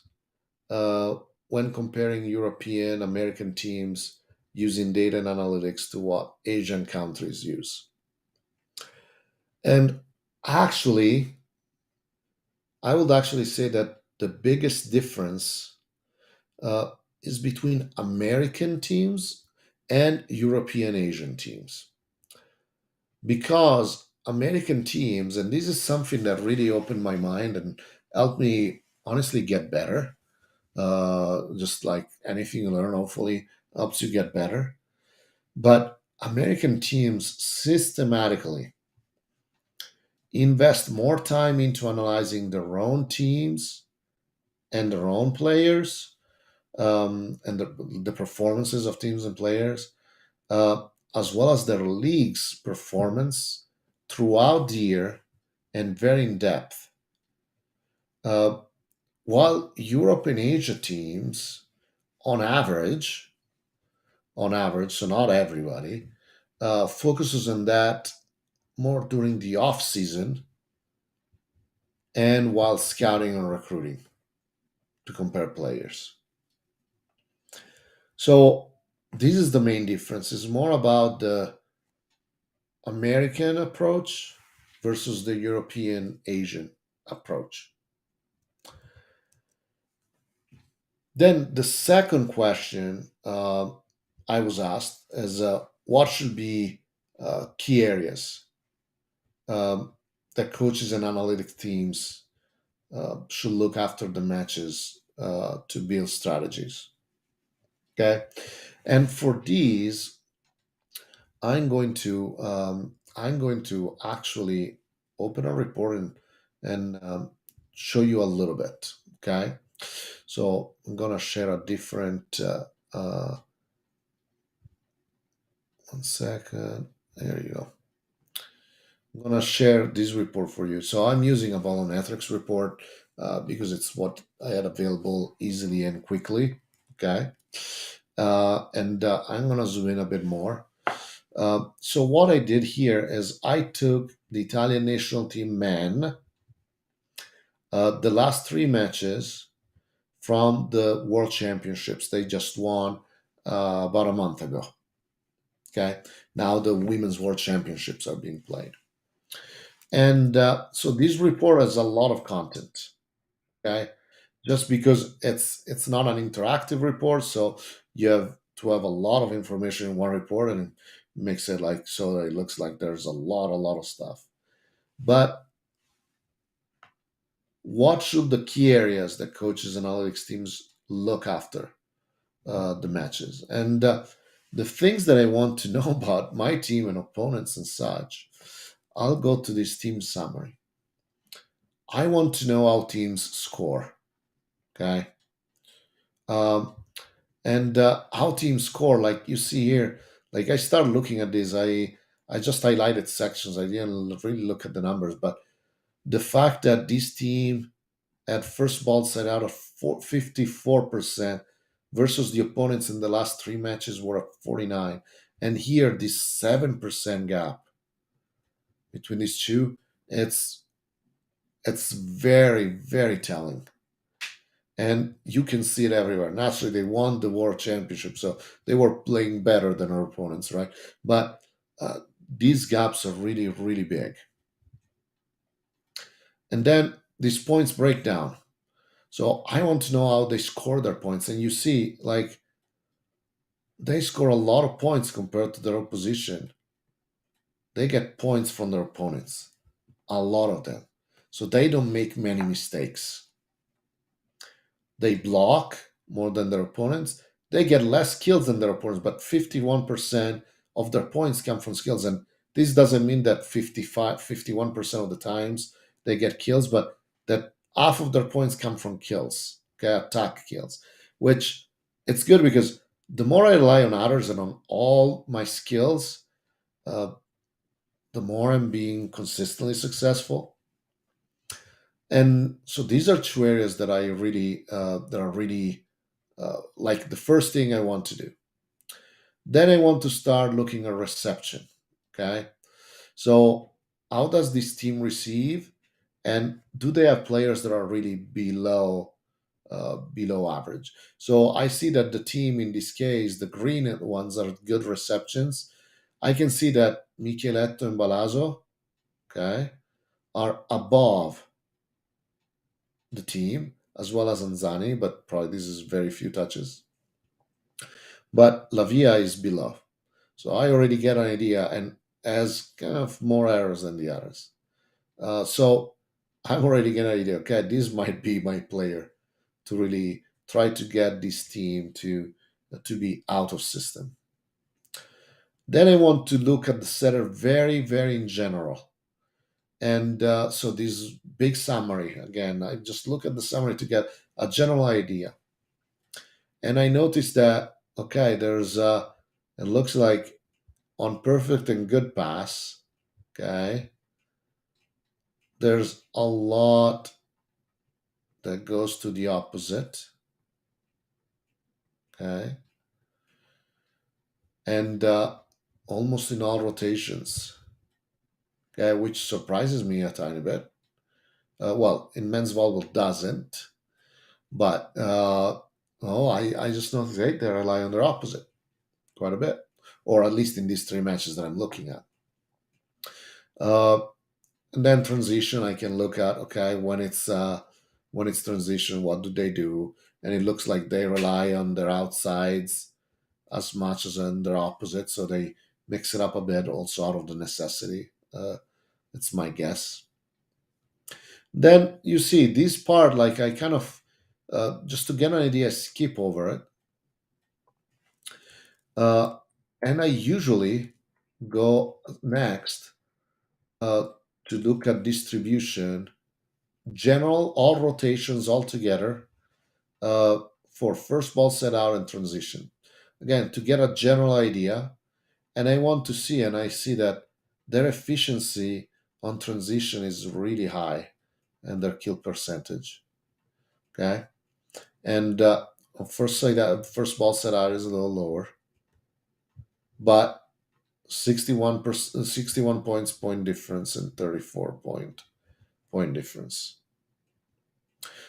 uh, when comparing European American teams using data and analytics to what Asian countries use? And actually, I would actually say that the biggest difference uh, is between American teams and European Asian teams. Because American teams, and this is something that really opened my mind and helped me honestly get better, just like anything you learn, hopefully helps you get better. But American teams systematically invest more time into analyzing their own teams and their own players, and the performances of teams and players, uh, as well as their league's performance throughout the year and very in depth. Uh, while Europe and Asia teams, on average, so not everybody, focuses on that more during the off season and while scouting and recruiting to compare players. So this is the main difference. It's more about the American approach versus the European Asian approach. Then the second question I was asked is, what should be key areas um, that coaches and analytic teams should look after the matches to build strategies. Okay, and for these, I'm going to actually open a report and show you a little bit. Okay, so I'm gonna share a different. One second. There you go. I'm gonna share this report for you. So I'm using a volumetrics report because it's what I had available easily and quickly. Okay, and I'm gonna zoom in a bit more. So what I did here is I took the Italian national team men, the last three matches from the World Championships they just won about a month ago. Okay, now the Women's World Championships are being played, and so this report has a lot of content. Okay, just because it's not an interactive report, so you have to have a lot of information in one report, and it makes it like so that it looks like there's a lot of stuff. But what should the key areas that coaches and analytics teams look after the matches? And the things that I want to know about my team and opponents and such, I'll go to this team summary. I want to know how teams score. Okay. Um, and how teams score, like you see here, like I start looking at this, I I just highlighted sections. I didn't really look at the numbers, but the fact that this team had first ball set out of 54% versus the opponents in the last three matches were at 49, and here this 7% gap between these two, it's it's very very telling, and you can see it everywhere. Naturally, they won the world championship, so they were playing better than our opponents, right? But these gaps are really really big, and then these points break down. So I want to know how they score their points, and you see, like, they score a lot of points compared to their opposition. They get points from their opponents, a lot of them, so they don't make many mistakes. They block more than their opponents. They get less kills than their opponents, but 51% of their points come from skills. And this doesn't mean that 51% of the times they get kills, but that half of their points come from kills, okay, attack kills, which it's good because the more I rely on others and on all my skills, uh, the more I'm being consistently successful. And so these are two areas that I really that are really like the first thing I want to do. Then I want to start looking at reception. Okay. So, how does this team receive? And do they have players that are really below average? So, I see that the team in this case, the green ones, are good receptions. I can see that Micheletto and Balazzo, okay, are above the team, as well as Anzani, but probably this is very few touches. But Lavia is below. So I already get an idea and has kind of more errors than the others. So I'm already getting an idea. Okay, this might be my player to really try to get this team to be out of system. Then I want to look at the setter very, very in general. And so this big summary again, I just look at the summary to get a general idea. And I noticed that okay, there's it looks like on perfect and good pass, okay, there's a lot that goes to the opposite, okay, and almost in all rotations, okay, which surprises me a tiny bit. Well, in men's volleyball doesn't, but oh, I just noticed they rely on their opposite quite a bit, or at least in these three matches that I'm looking at. Uh, and then transition, I can look at okay when it's transition, what do they do? And it looks like they rely on their outsides as much as on their opposite, so they mix it up a bit, also out of the necessity. It's my guess. Then you see this part, like I kind of just to get an idea, skip over it, uh, and I usually go next uh, to look at distribution, general, all rotations all together uh, for first ball set out and transition. Again, to get a general idea, and I want to see, and I see that their efficiency on transition is really high, and their kill percentage. Okay, and first ball set out is a little lower, but 61%, 61 points point difference and 34 point difference.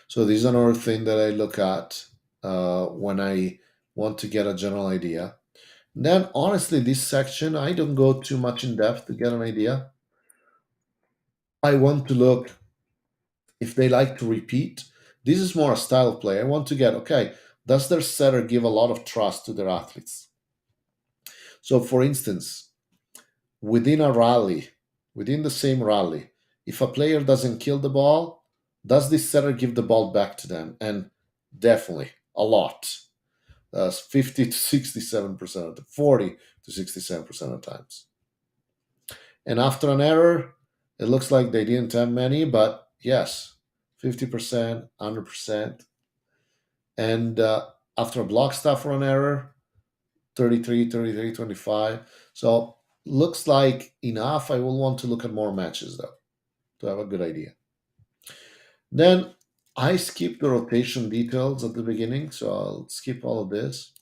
So these are another thing that I look at when I want to get a general idea. Then, honestly, this section, I don't go too much in depth to get an idea. I want to look if they like to repeat. This is more a style of play. I want to get, okay, does their setter give a lot of trust to their athletes? So, for instance, within a rally, within the same rally, if a player doesn't kill the ball, does this setter give the ball back to them? And definitely a lot. 50 to 67% of the 40 to 67% of the times. And after an error, it looks like they didn't have many, but yes, 50%, 100%. And after a block stop for an error, 33, 33, 25. So looks like enough. I will want to look at more matches though to have a good idea. Then I skip the rotation details at the beginning, so I'll skip all of this.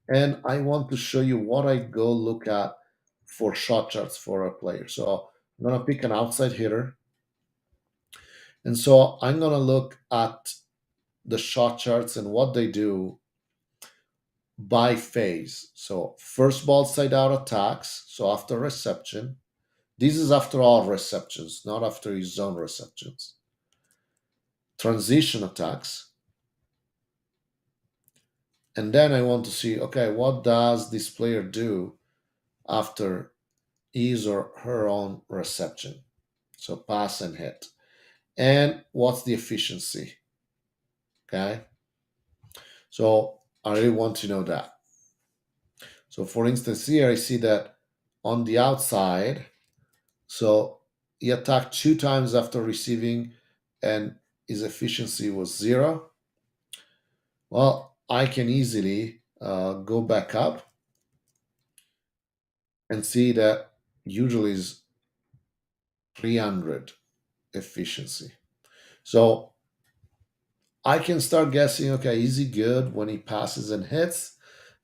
And I want to show you what I go look at for shot charts for a player. So I'm gonna pick an outside hitter, and so I'm gonna look at the shot charts and what they do by phase. So first ball side out attacks, so after reception. This is after all receptions, not after his zone receptions. Transition attacks. And then I want to see, okay, what does this player do after his or her own reception? So pass and hit. And what's the efficiency? Okay. So I really want to know that. So for instance, here I see that on the outside, so he attacked two times after receiving and his efficiency was zero. Well, I can easily go back up and see that usually is 300 efficiency. So I can start guessing, okay, is he good when he passes and hits?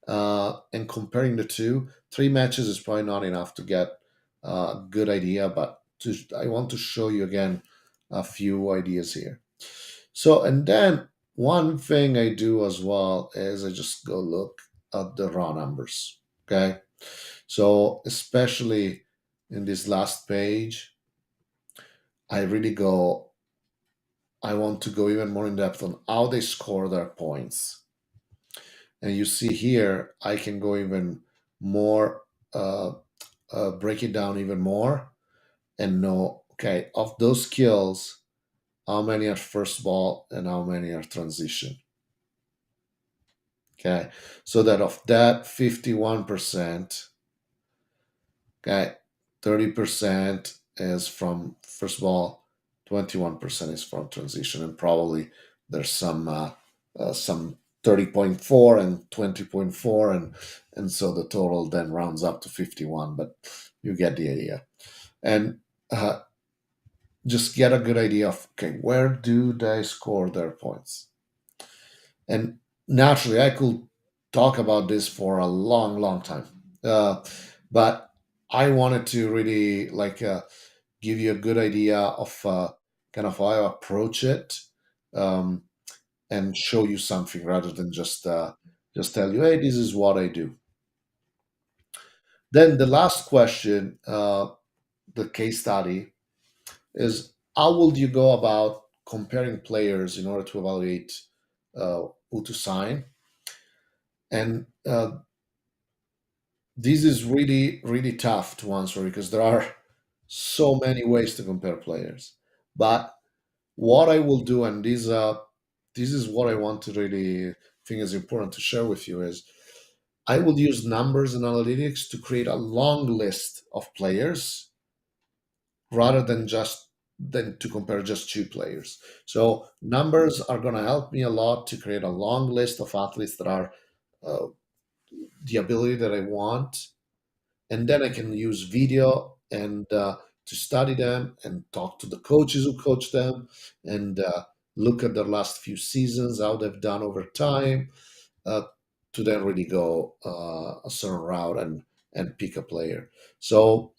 And comparing the two, three matches is probably not enough to get a good idea, but I want to show you again a few ideas here. So, and then one thing I do as well is I just go look at the raw numbers. Okay. So, especially in this last page, I really go, I want to go even more in depth on how they score their points. And you see here, I can go even more, break it down even more and know, okay, of those skills, how many are first ball and how many are transition. Okay. So that of that 51%, okay, 30% is from first ball, 21% is from transition, and probably there's some 30.4 and 20.4, and so the total then rounds up to 51. But you get the idea, and uh, just get a good idea of, okay, where do they score their points. And naturally, I could talk about this for a long, long time, but I wanted to really give you a good idea of kind of how I approach it, um, and show you something rather than just tell you, hey, this is what I do. Then the last question, the case study, is how would you go about comparing players in order to evaluate who to sign? And this is really, really tough to answer because there are so many ways to compare players. But what I will do, and this is what I want to really think is important to share with you, is I will use numbers and analytics to create a long list of players rather than to compare just two players. So numbers are going to help me a lot to create a long list of athletes that are uh, the ability that I want, and then I can use video and to study them and talk to the coaches who coach them and look at their last few seasons, how they've done over time, uh, to then really go a certain route and pick a player. So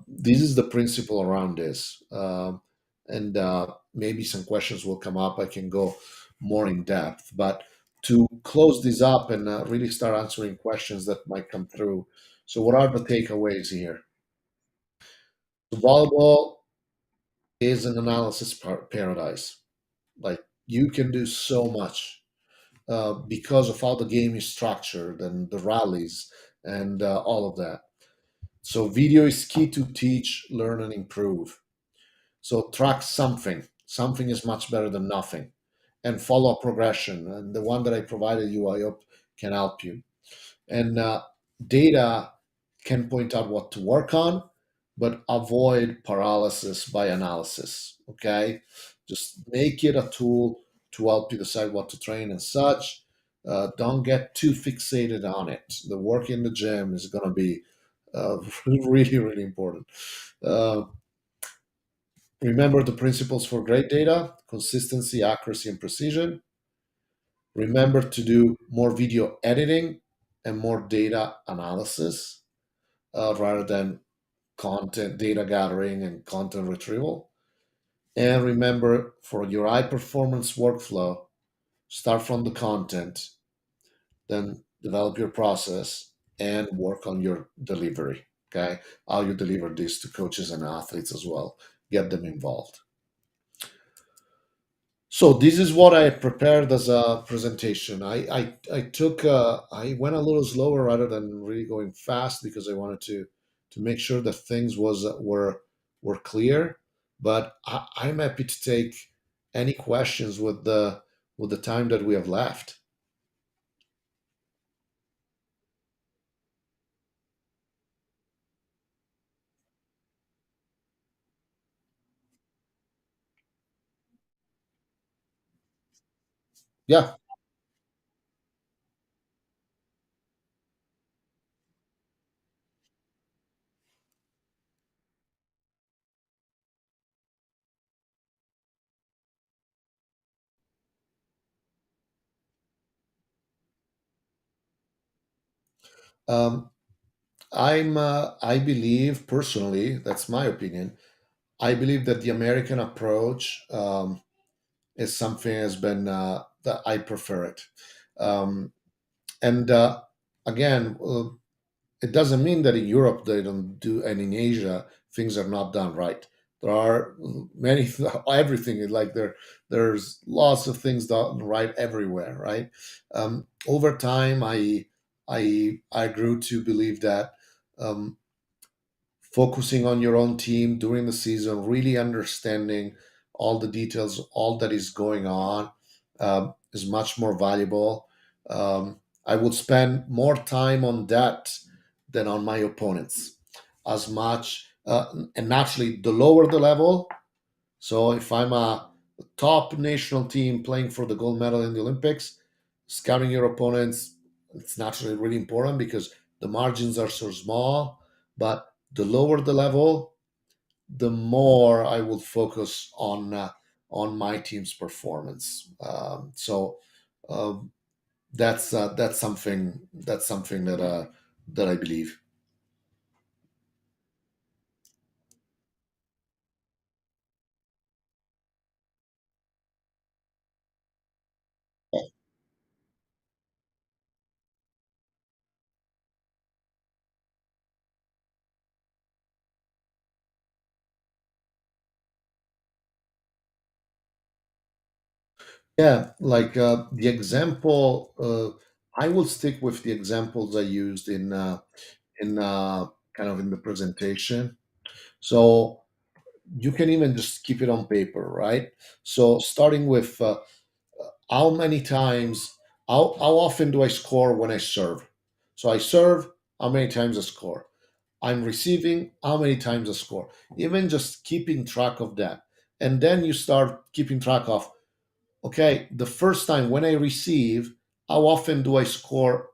this is the principle around this, and maybe some questions will come up. I can go more in depth, but to close this up and really start answering questions that might come through. So, what are the takeaways here? So volleyball is an analysis paradise. Like you can do so much because of how the game is structured and the rallies and all of that. So, video is key to teach, learn, and improve. So track something. Something is much better than nothing. And follow a progression. And the one that I provided you, I hope can help you. And data can point out what to work on, but avoid paralysis by analysis. Okay. Just make it a tool to help you decide what to train and such. Don't get too fixated on it. The work in the gym is going to be Really, really important. Uh, Remember the principles for great data: consistency, accuracy, and precision. Remember to do more video editing and more data analysis rather than content data gathering and content retrieval. And remember, for your high performance workflow, start from the content, then develop your process and work on your delivery. Okay. How you deliver this to coaches and athletes as well. Get them involved. So this is what I prepared as a presentation. I went a little slower rather than really going fast because I wanted to make sure that things were clear. But I'm happy to take any questions with the time that we have left. Yeah. Um, I believe personally, that's my opinion. I believe that the American approach is something has been that I prefer it. Um, and again, it doesn't mean that in Europe they don't do, and in Asia things are not done right. There are many everything is like there's lots of things done right everywhere, right? Over time, I grew to believe that um, focusing on your own team during the season, really understanding all the details, all that is going on, is much more valuable. I would spend more time on that than on my opponents. As much, and naturally, the lower the level. So if I'm a top national team playing for the gold medal in the Olympics, scouting your opponents, it's naturally really important because the margins are so small. But the lower the level, the more I will focus on my team's performance. So that's something that I believe. Yeah, like the example, I will stick with the examples I used in kind of in the presentation. So you can even just keep it on paper, right? So starting with how many times, how often do I score when I serve? So I serve, how many times I score? I'm receiving, how many times I score? Even just keeping track of that. And then you start keeping track of, okay, the first time when I receive, how often do I score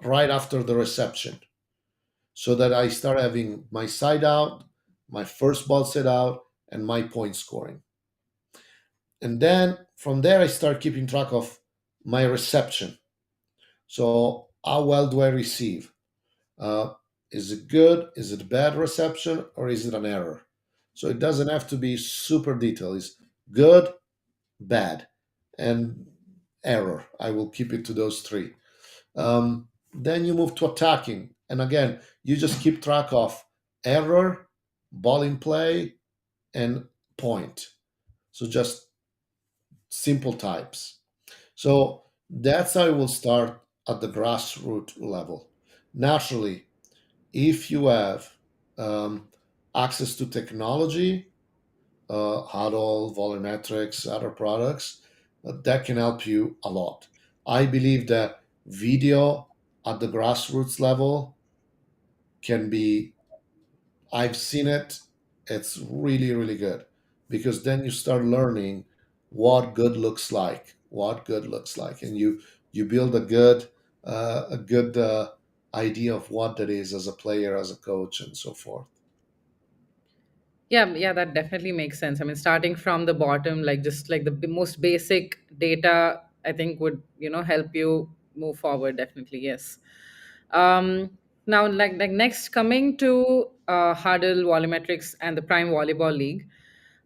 right after the reception? So that I start having my side out, my first ball set out, and my point scoring. And then from there, I start keeping track of my reception. So, how well do I receive? Uh, is it good? Is it a bad reception? Or is it an error? So, it doesn't have to be super detailed. It's good, bad, and error. I will keep it to those three. Then you move to attacking. And again, you just keep track of error, ball in play, and point. So just simple types. So that's how I will start at the grassroots level. Naturally, if you have um, access to technology, Huddle, Volumetrics, other products, that can help you a lot. I believe that video at the grassroots level can be, I've seen it, it's really, really good because then you start learning what good looks like, what good looks like, and you build a good idea of what that is as a player, as a coach, and so forth. Yeah, yeah, that definitely makes sense. I mean, starting from the bottom, like just like the most basic data, I think would, help you move forward. Definitely, yes. Um, Now, like next, coming to Hurdle, Volumetrics, and the Prime Volleyball League.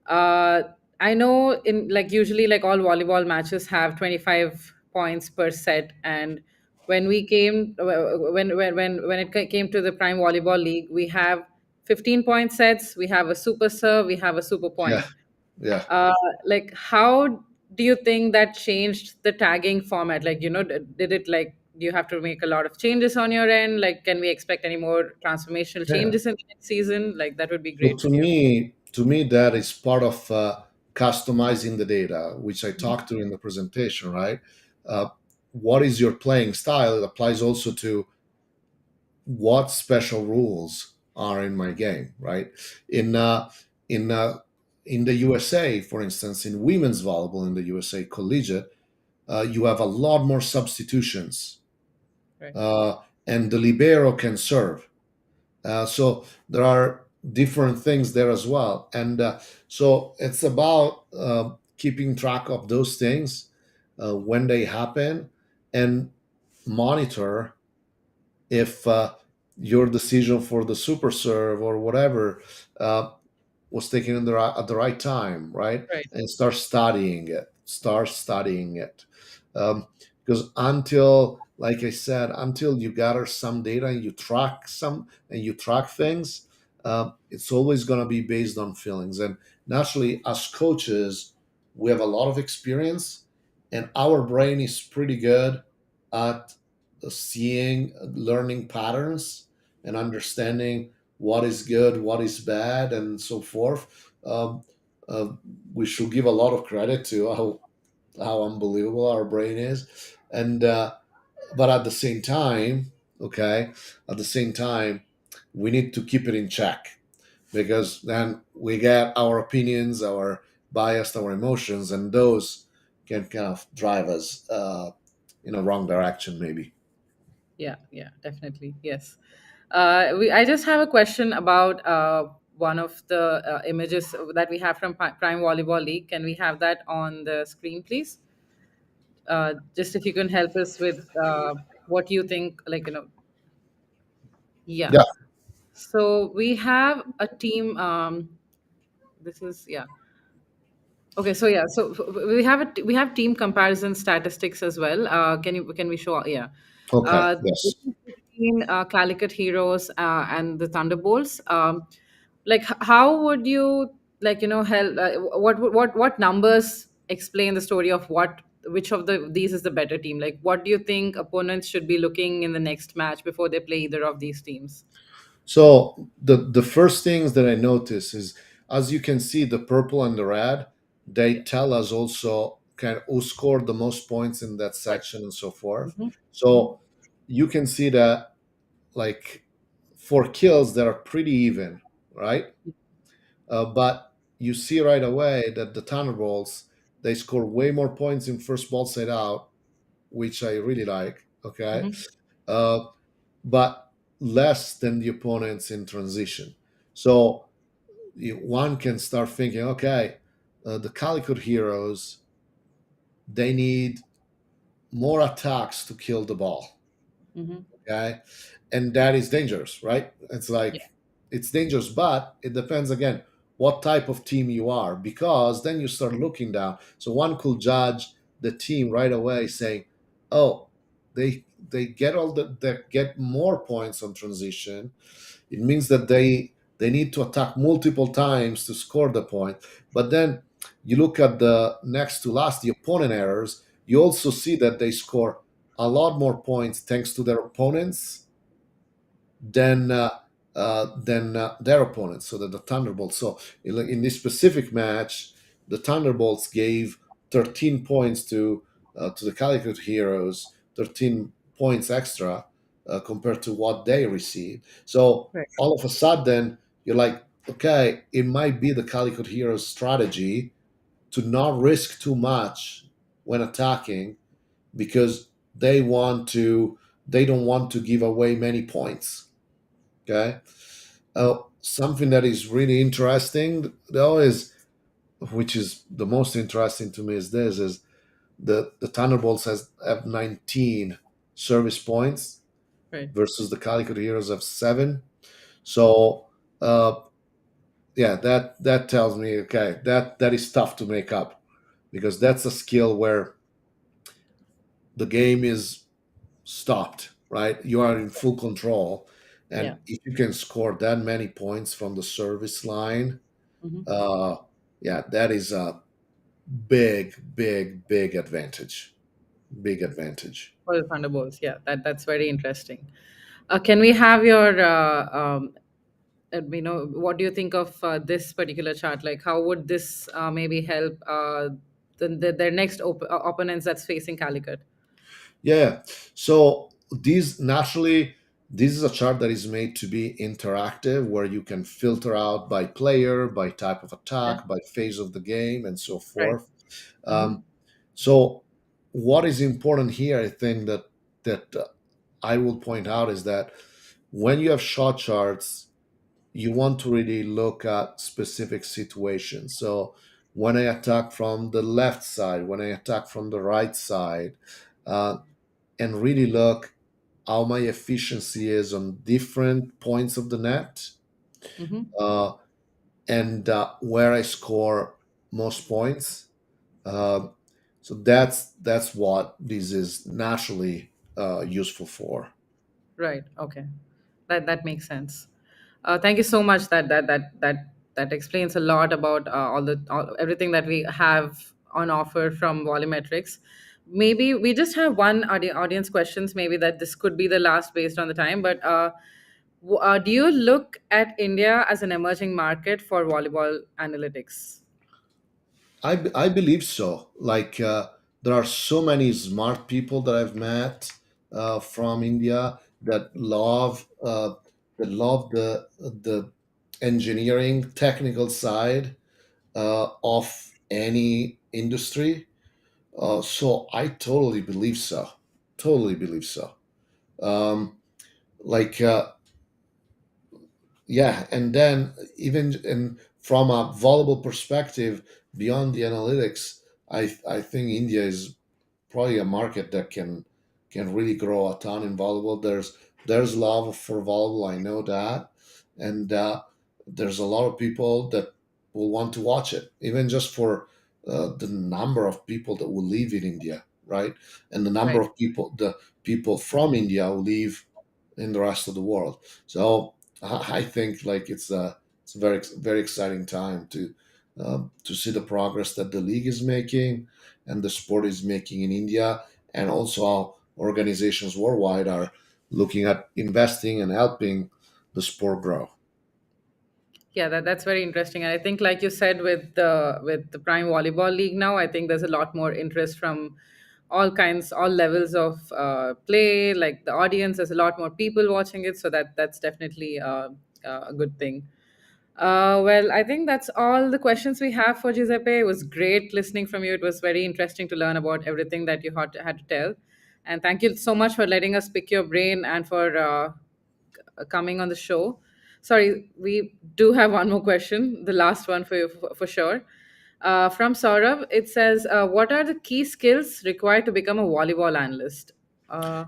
Uh, I know in like usually like all volleyball matches have 25 points per set, and when we came when it came to the Prime Volleyball League, we have 15-point sets, we have a super serve, we have a super Yeah, point. yeah. Uh, like, how do you think that changed the tagging format? Like, did it like do you have to make a lot of changes on your end? Like, can we expect any more transformational Yeah. changes in the next season? Like, that would be So great to hear. to me, that is part of customizing the data, which I Mhm. talked to in the presentation. Right? Uh, what is your playing style? It applies also to what special rules are in my game. Right? In uh, in uh, in the USA, for instance, in women's volleyball in the USA collegiate, you have a lot more substitutions, Right. uh, and the libero can serve. So there are different things there as well, and so it's about keeping track of those things when they happen, and monitor if your decision for the super serve or whatever uh, was taken in at the right time, right? Right. And start studying it. Um, because until, like I said, until you gather some data and you track things, it's always going to be based on feelings. And naturally, as coaches, we have a lot of experience, and our brain is pretty good at seeing, learning patterns, and understanding what is good, what is bad, and so forth. Uh, we should give a lot of credit to how unbelievable our brain is, and but at the same time, okay, at the same time, we need to keep it in check, because then we get our opinions, our bias, our emotions, and those can kind of drive us in a wrong direction, maybe. Yeah, yeah, definitely. Yes. I just have a question about one of the images that we have from Prime Volleyball League. Can we have that on the screen, please? Just if you can help us with what you think, yeah. Yeah. So we have a team. This is, yeah. Okay, so yeah, so we have team comparison statistics as well. Can we show? Yeah, Okay. this Yes. is between Calicut Heroes and the Thunderbolts. Like, how would you help? What numbers explain the story of which of these is the better team? Like, what do you think opponents should be looking in the next match before they play either of these teams? So the first things that I notice is, as you can see, the purple and the red, they Yeah. tell us also kind of who scored the most points in that Right. section and so forth. Mm-hmm. Mm-hmm. So you can see that, like, for kills that are pretty even, right? But you see right away that the Thunderbolts, they score way more points in first ball side out, which I really like. Okay, Mm-hmm. uh, but less than the opponents in transition. So one can start thinking, okay, the Calicut heroes, they need more attacks to kill the ball. Mm-hmm. Okay, and that is dangerous, right? It's Yeah. like, it's dangerous, but it depends again what type of team you are, because then you start looking down. So one could judge the team right away, saying, oh, they get they get more points on transition. It means that they need to attack multiple times to score the point. But then you look at the next to last, the opponent errors, you also see that they score a lot more points thanks to their opponents than their opponents. So that the Thunderbolts. So in this specific match, the Thunderbolts gave 13 points to the Calicut Heroes, 13 points extra compared to what they received. So Right. all of a sudden, you're like, okay, it might be the Calicut Heroes strategy to not risk too much when attacking, because they want to they don't want to give away many points. Okay. Something that is really interesting though is, which is the most interesting to me, is this: is the Thunderbolts have 19 service points Right. versus the Calicut Heroes have 7. So uh, yeah, that tells me, okay, that is tough to make up, because that's a skill where the game is stopped, right? You are in full control, Yeah. and if you can score that many points from the service line, Hmm. uh, yeah, that is a big, big, big advantage. Big advantage. For the Thunderbolts, yeah, that's very interesting. Can we have your what do you think of this particular chart? Like, how would this maybe help their next opponents that's facing Calicut? Yeah. So these naturally, this is a chart that is made to be interactive, where you can filter out by player, by type of Okay. attack, by phase of the game, and so Right. forth. Hmm. Um, so what is important here, I think that I will point out, is that when you have shot charts, you want to really look at specific situations. So when I attack from the left side, when I attack from the right side, uh, and really look how my efficiency is on different points of the net, Hmm. uh, and where I score most points. Uh, so that's what this is naturally useful for. Right. Okay. That makes sense. Thank you so much. That explains a lot about everything that we have on offer from Volumetrics. Maybe we just have one audience questions. Maybe that this could be the last based on the time. But do you look at India as an emerging market for volleyball analytics? I believe so. Like there are so many smart people that I've met from India that love the engineering technical side of any industry. So I totally believe so. Totally believe so. Um, like yeah, and then even from a volleyball perspective, beyond the analytics, I think India is probably a market that can really grow a ton in volleyball. There's love for volleyball, I know that, and there's a lot of people that will want to watch it, even just for the number of people that will live in India, right? And the number Right. of the people from India who live in the rest of the world. So I think like it's a very exciting time to see the progress that the league is making and the sport is making in India, and also how organizations worldwide are looking at investing and helping the sport grow. Yeah, that's very interesting. And I think, like you said, with the Prime Volleyball League now, I think there's a lot more interest from all levels of play. Like the audience, there's a lot more people watching it, so that's definitely a good thing. Well, I think that's all the questions we have for Giuseppe. It was great listening from you. It was very interesting to learn about everything that you had to tell. And thank you so much for letting us pick your brain and for coming on the show. Sorry, we do have one more question, the last one for you for sure. From Saurabh, it says, "What are the key skills required to become a volleyball analyst?" Uh,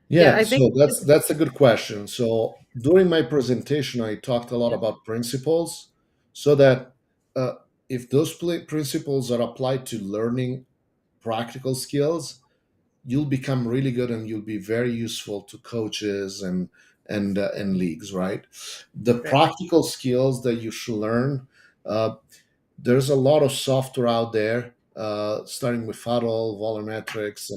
yeah, Yeah, I think so that's a good question. So during my presentation, I talked a lot yeah, about principles, so that uh, if those principles are applied to learning practical skills, you'll become really good and you'll be very useful to coaches and leagues, right? The right. practical skills that you should learn, uh, there's a lot of software out there, starting with Huddle, Volumetrics,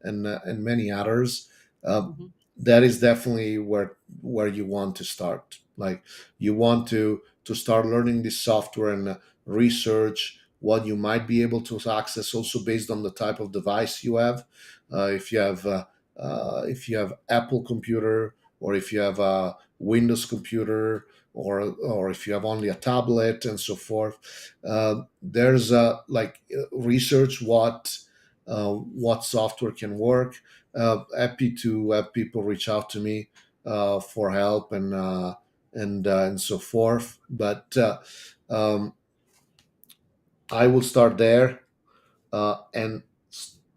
and many others. Uh, Hmm. that is definitely where you want to start. Like you want to start learning this software and research what you might be able to access, also based on the type of device you have. If you have Apple computer, or if you have a Windows computer, or if you have only a tablet and so forth, there's research what software can work. happy to have people reach out to me for help and so forth. But um, I will start there and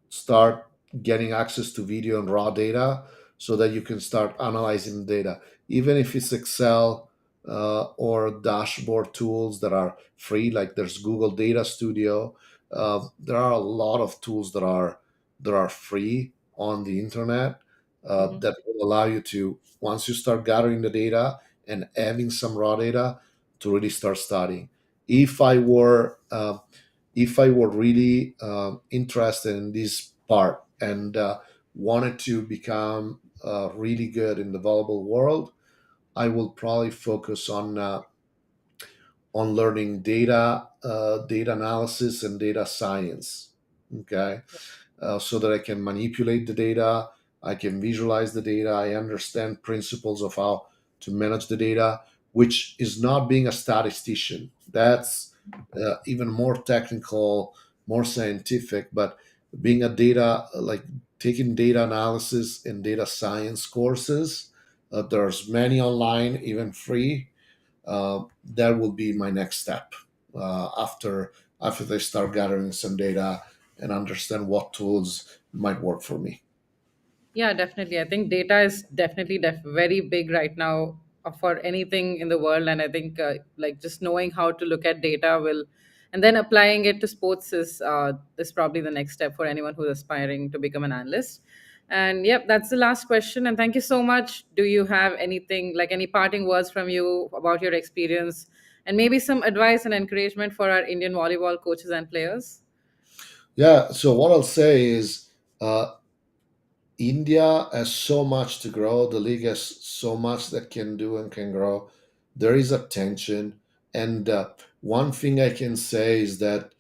start getting access to video and raw data so that you can start analyzing the data, even if it's Excel or dashboard tools that are free, like there's Google Data Studio. There are a lot of tools that are free on the internet Mhm. that will allow you to, once you start gathering the data and having some raw data, to really start studying. If I were if I were really interested in this part and wanted to become really good in the volleyball world, I will probably focus on learning data analysis and data science. Okay, so that I can manipulate the data, I can visualize the data, I understand principles of how to manage the data, which is not being a statistician. That's even more technical, more scientific, but being a data, like taking data analysis and data science courses, there's many online, even free. That will be my next step after they start gathering some data and understand what tools might work for me. Yeah, definitely. I think data is definitely very big right now for anything in the world, and I think like just knowing how to look at data will, and then applying it to sports is probably the next step for anyone who's aspiring to become an analyst. And yep, that's the last question. And thank you so much. Do you have anything like any parting words from you about your experience, and maybe some advice and encouragement for our Indian volleyball coaches and players? Yeah. So what I'll say is, India has so much to grow. The league has so much that can do and can grow. There is a tension, and one thing I can say is that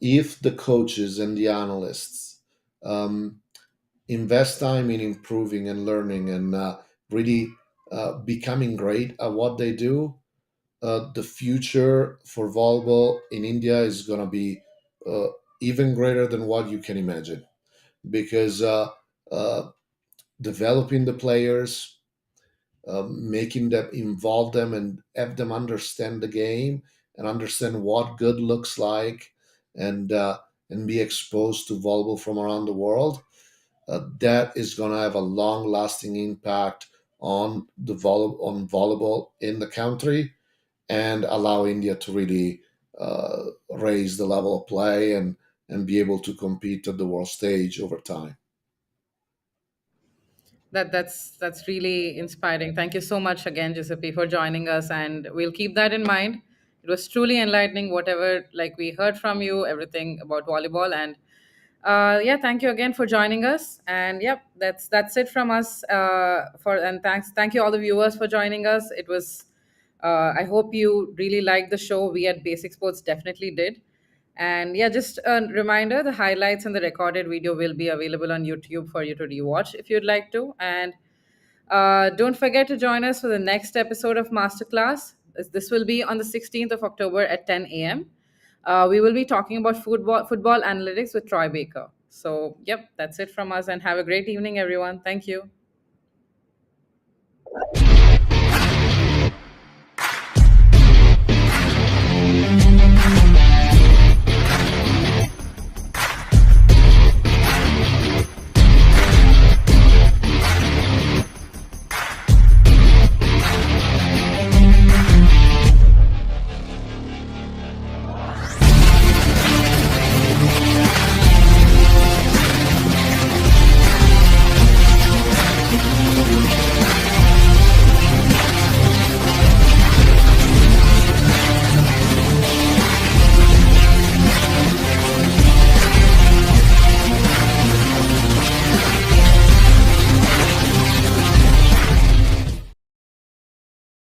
if the coaches and the analysts um, invest time in improving and learning and really becoming great at what they do, the future for volleyball in India is going to be uh, even greater than what you can imagine. Because uh, developing the players, making them involve them and have them understand the game and understand what good looks like, and and be exposed to volleyball from around the world, that is going to have a long lasting impact on on volleyball in the country, and allow India to really raise the level of play and be able to compete at the world stage over time. That's really inspiring. Thank you so much again, Giuseppe, for joining us, and we'll keep that in mind. It was truly enlightening, whatever like we heard from you, everything about volleyball, and yeah, thank you again for joining us. And yep, that's it from us. And thank you all the viewers for joining us. It was. I hope you really liked the show. We at Basic Sports definitely did. And yeah, just a reminder, the highlights and the recorded video will be available on YouTube for you to rewatch if you'd like to. And don't forget to join us for the next episode of Masterclass. This will be on the 16th of October at 10 a.m. We will be talking about football analytics with Troy Baker. So, yep, that's it from us. And have a great evening, everyone. Thank you.